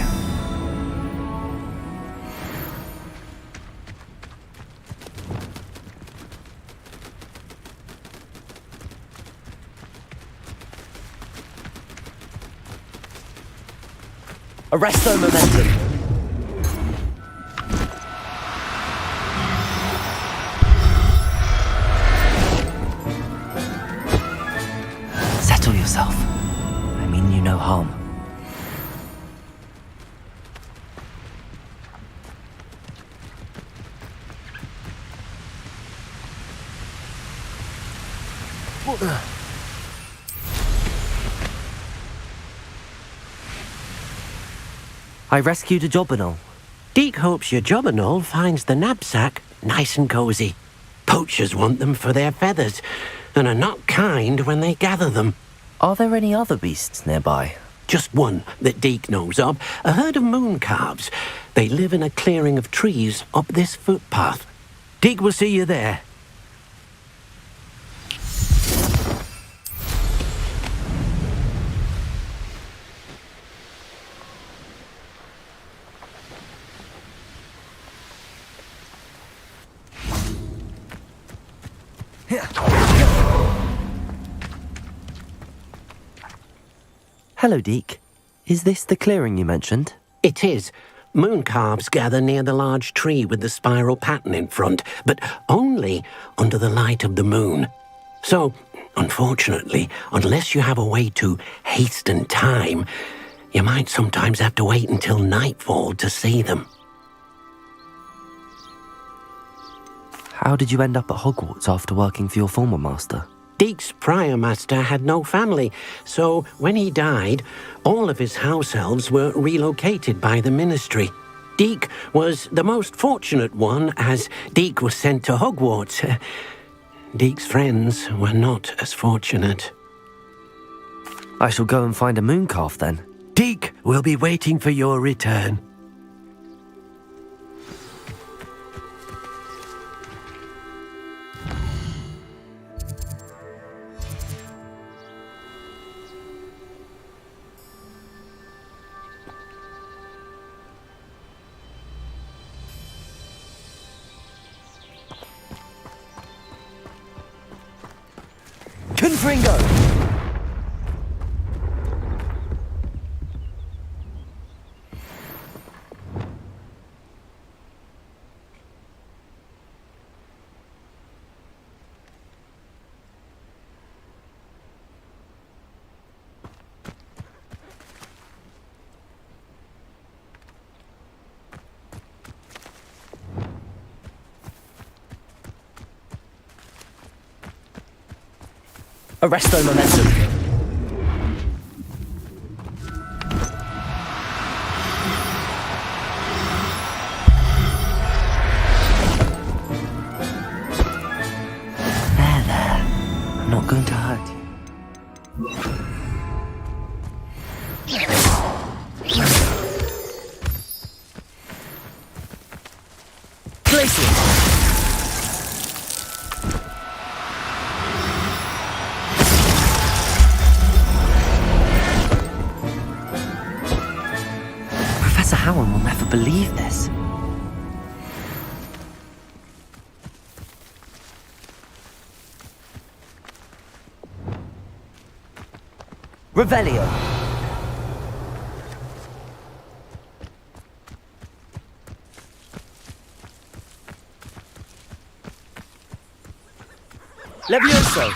Arresto Momentum! Settle yourself. I mean you no harm. I rescued a Jobberknoll. Deek hopes your Jobberknoll finds the knapsack nice and cozy. Poachers want them for their feathers, and are not kind when they gather them. Are there any other beasts nearby? Just one that Deek knows of, a herd of moon calves. They live in a clearing of trees up this footpath. Deek will see you there. Hello, Deek. Is this the clearing you mentioned? It is. Moon calves gather near the large tree with the spiral pattern in front, but only under the light of the moon. So, unfortunately, unless you have a way to hasten time, you might sometimes have to wait until nightfall to see them. How did you end up at Hogwarts after working for your former master? Deek's prior master had no family, so when he died, all of his house elves were relocated by the ministry. Deek was the most fortunate one, as Deek was sent to Hogwarts. Deek's friends were not as fortunate. I shall go and find a mooncalf then. Deek will be waiting for your return. Confringo! Arresto Momentum. I'm not going to hurt you. Professor Howard will never believe this. Revelio. Levioso.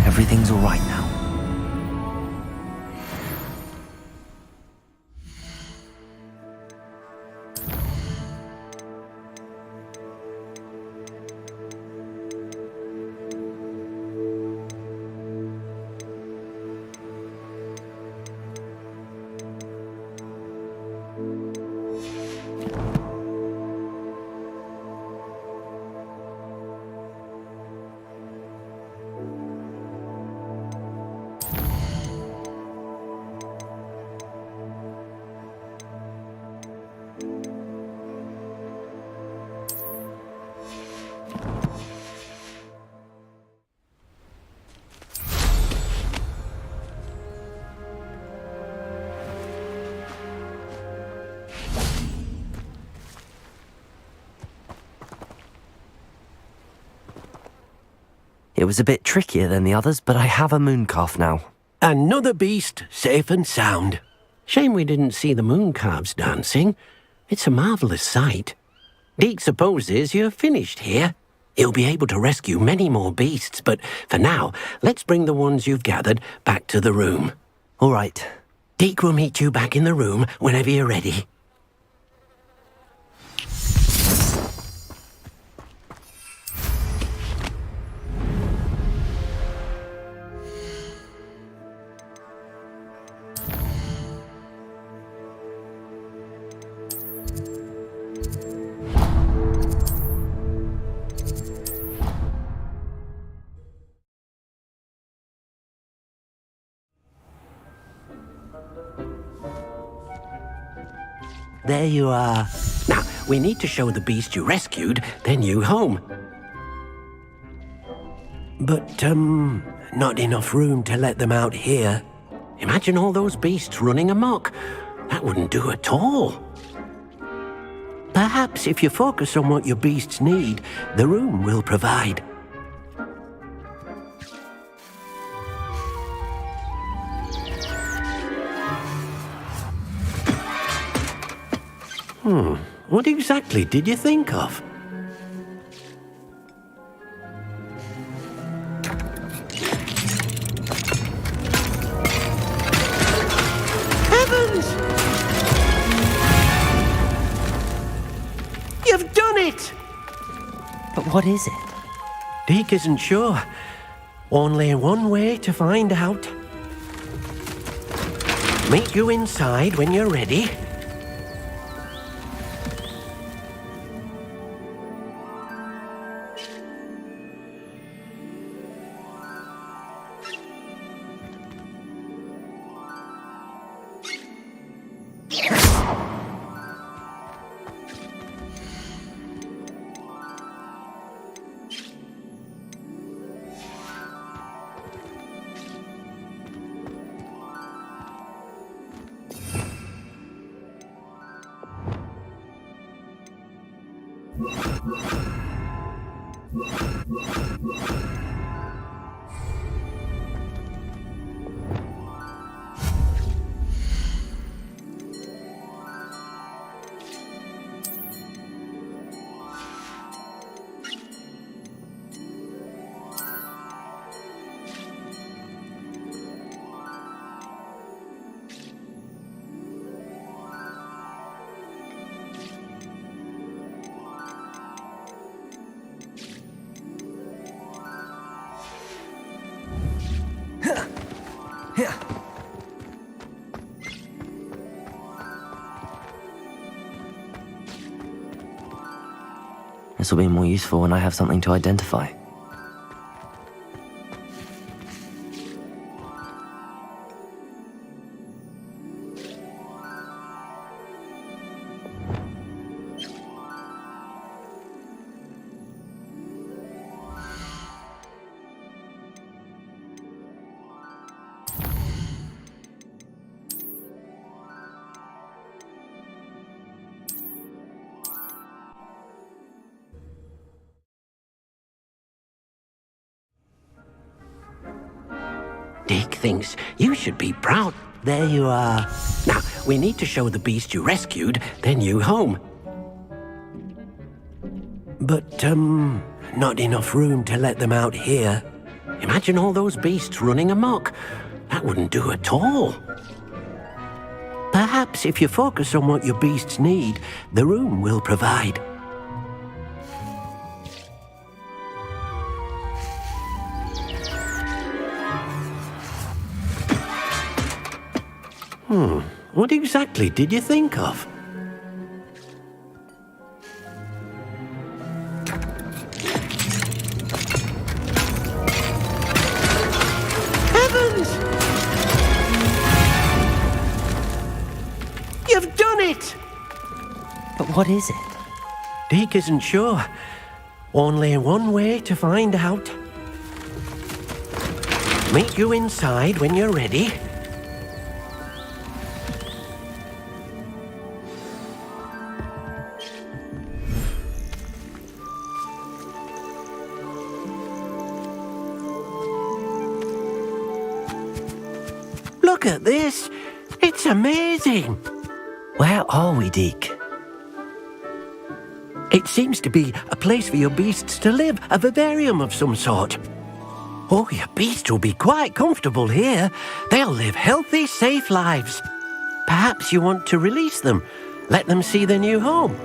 Everything's all right now. It was a bit trickier than the others, but I have a mooncalf now. Another beast, safe and sound. Shame we didn't see the mooncalves dancing. It's a marvellous sight. Deek supposes you're finished here. He'll be able to rescue many more beasts, but for now, let's bring the ones you've gathered back to the room. All right. Deek will meet you back in the room whenever you're ready. There you are. Now, we need to show the beast you rescued their new home. But, not enough room to let them out here. Imagine all those beasts running amok. That wouldn't do at all. Perhaps if you focus on what your beasts need, the room will provide. What exactly did you think of? Heavens! You've done it! But what is it? Deek isn't sure. Only one way to find out. Meet you inside when you're ready. This will be more useful when I have something to identify. Dick thinks you should be proud. There you are. Now, we need to show the beast you rescued their new home. But, not enough room to let them out here. Imagine all those beasts running amok. That wouldn't do at all. Perhaps if you focus on what your beasts need, the room will provide. What exactly did you think of? Heavens! You've done it! But what is it? Deke isn't sure. Only one way to find out. Meet you inside when you're ready. Look at this. It's amazing. Where are we, Deke? It seems to be a place for your beasts to live, a vivarium of some sort. Oh, your beasts will be quite comfortable here. They'll live healthy, safe lives. Perhaps you want to release them, let them see their new home.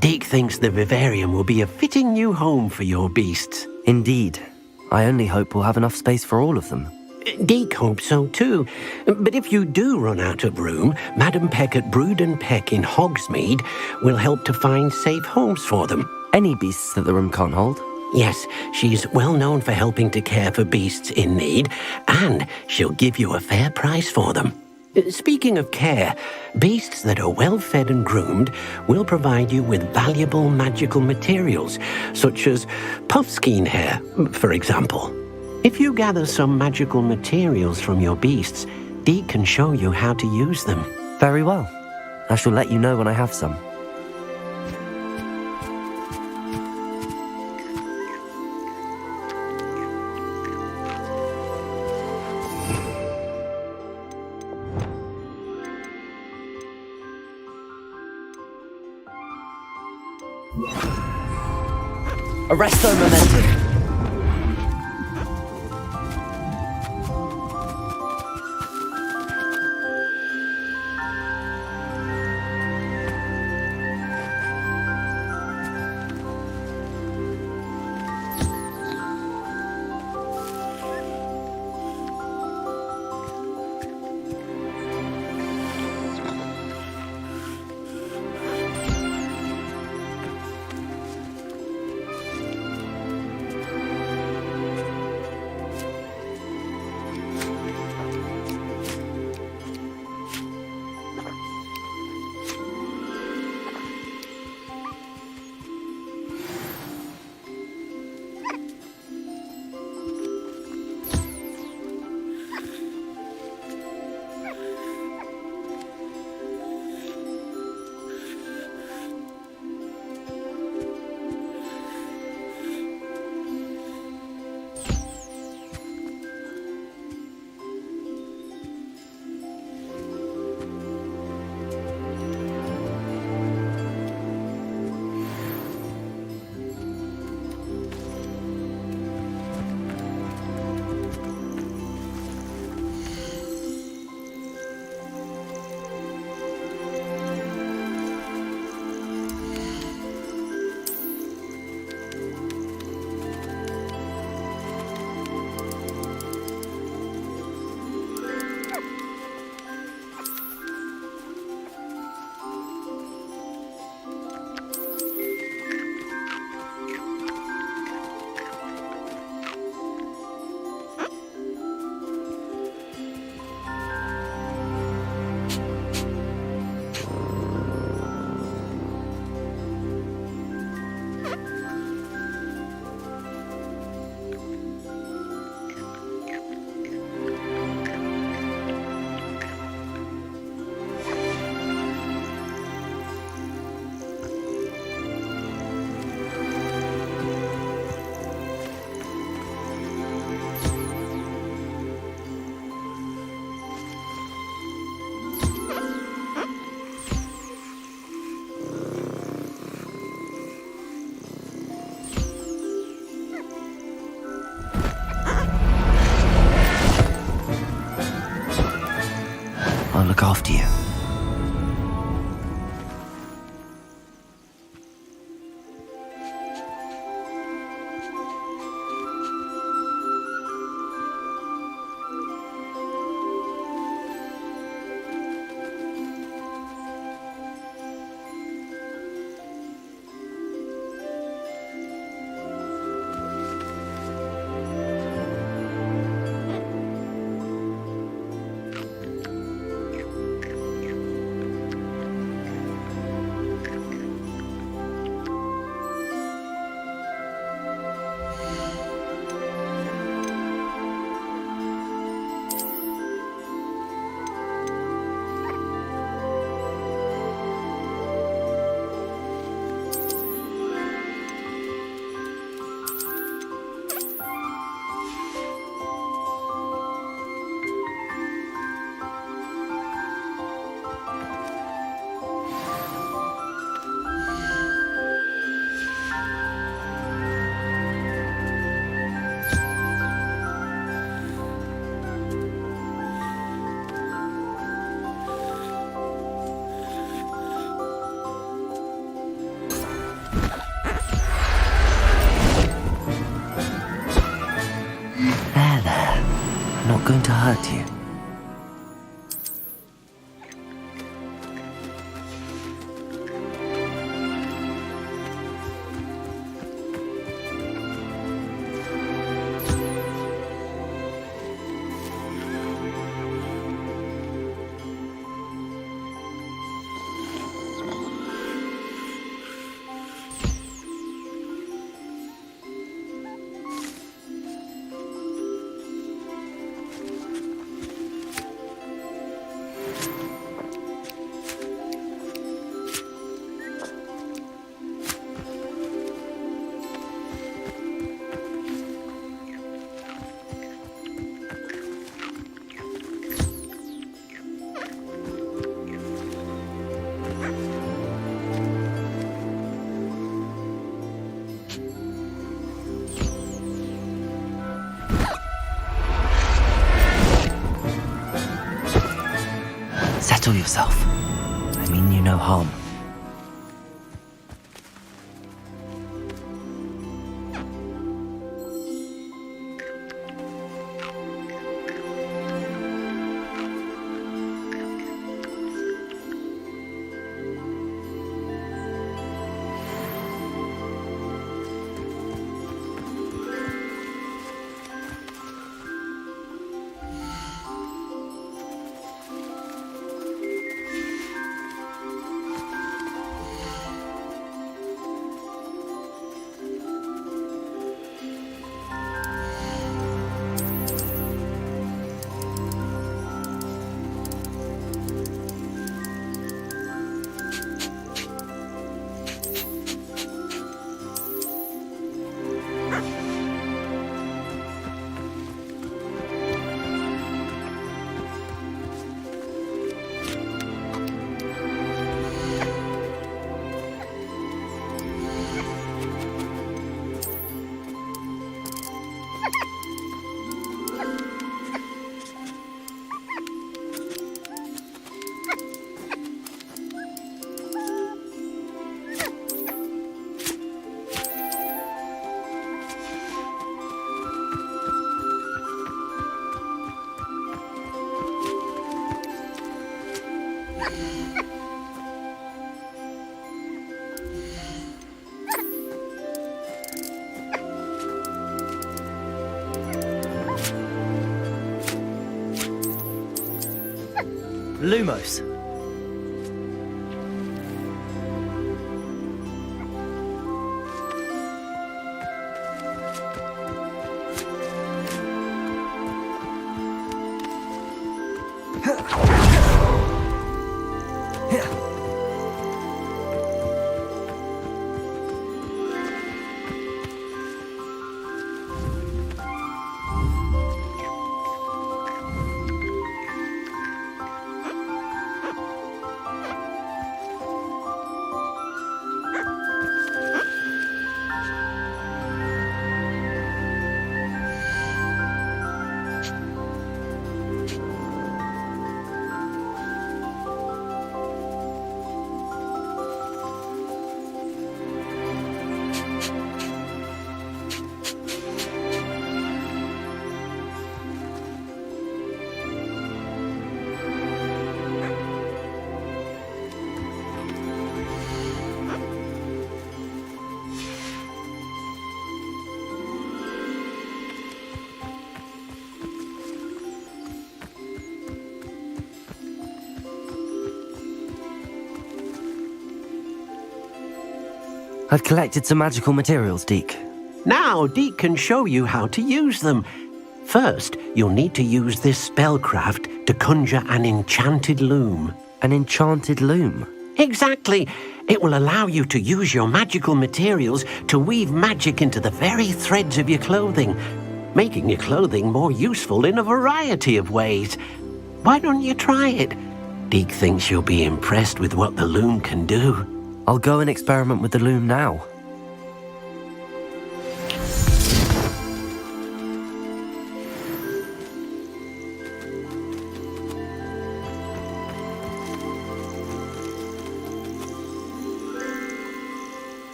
Deke thinks the vivarium will be a fitting new home for your beasts. Indeed. I only hope we'll have enough space for all of them. Deke hopes so too. But if you do run out of room, Madam Peck at Brood and Peck in Hogsmeade will help to find safe homes for them. Any beasts that the room can't hold? Yes, she's well known for helping to care for beasts in need, and she'll give you a fair price for them. Speaking of care, beasts that are well fed and groomed will provide you with valuable magical materials, such as puffskein hair, for example. If you gather some magical materials from your beasts, Deke can show you how to use them. Very well. I shall let you know when I have some. Arresto Momentum! look after you. Not going to hurt you. Settle yourself. I mean you no harm. Lumos. I've collected some magical materials, Deek. Now, Deek can show you how to use them. First, you'll need to use this spellcraft to conjure an enchanted loom. An enchanted loom? Exactly. It will allow you to use your magical materials to weave magic into the very threads of your clothing, making your clothing more useful in a variety of ways. Why don't you try it? Deek thinks you'll be impressed with what the loom can do. I'll go and experiment with the loom now.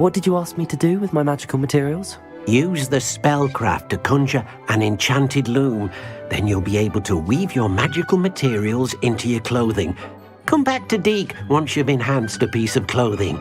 What did you ask me to do with my magical materials? Use the spellcraft to conjure an enchanted loom. Then you'll be able to weave your magical materials into your clothing. Come back to Deek once you've enhanced a piece of clothing.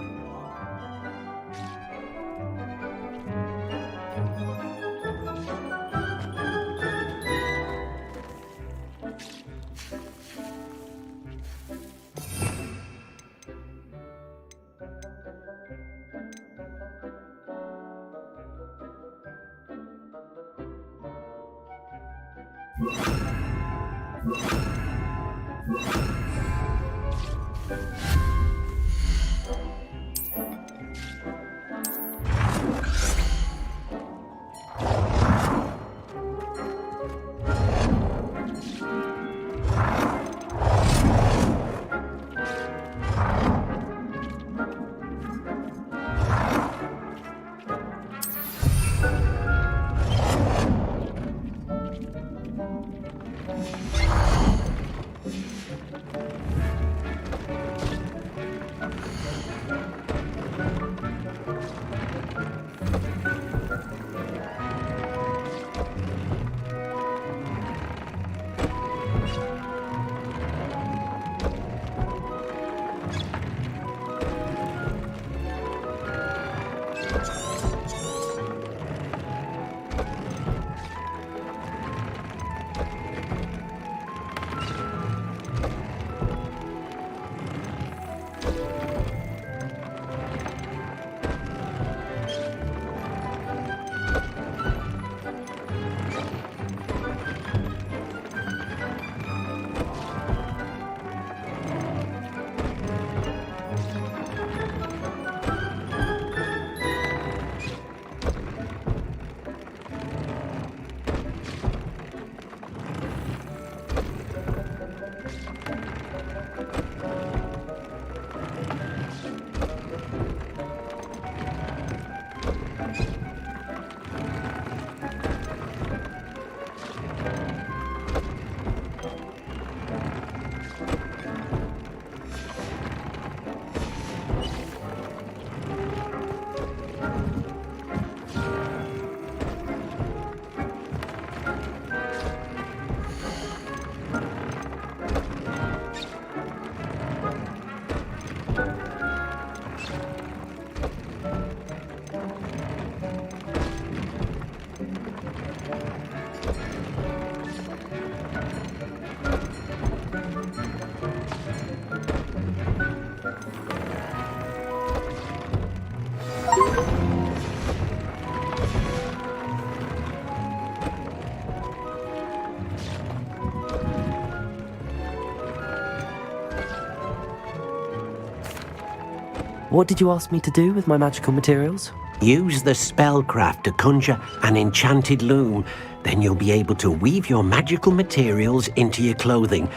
What did you ask me to do with my magical materials? Use the spellcraft to conjure an enchanted loom. Then you'll be able to weave your magical materials into your clothing.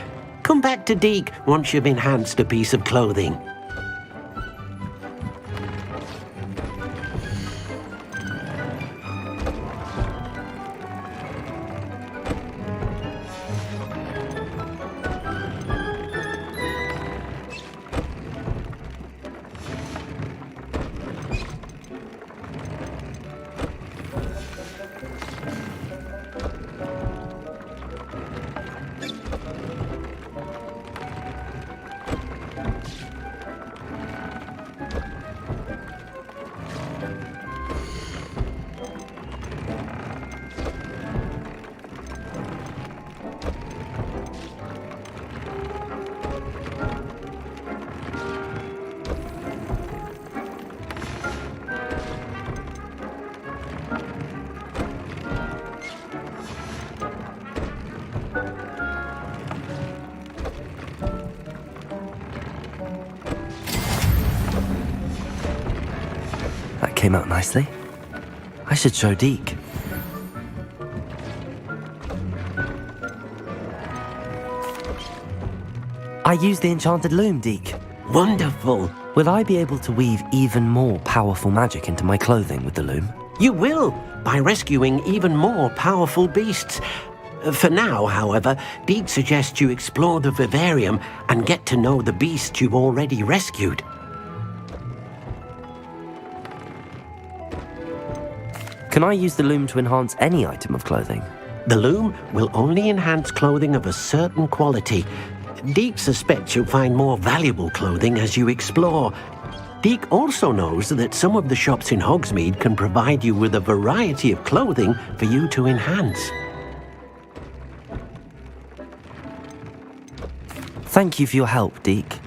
Come back to Deek once you've enhanced a piece of clothing. came out nicely. I should show Deke. I used the enchanted loom, Deke. Wonderful. Will I be able to weave even more powerful magic into my clothing with the loom? You will, by rescuing even more powerful beasts. For now, however, Deke suggests you explore the vivarium and get to know the beasts you've already rescued. Can I use the loom to enhance any item of clothing? The loom will only enhance clothing of a certain quality. Deke suspects you'll find more valuable clothing as you explore. Deke also knows that some of the shops in Hogsmeade can provide you with a variety of clothing for you to enhance. Thank you for your help, Deke.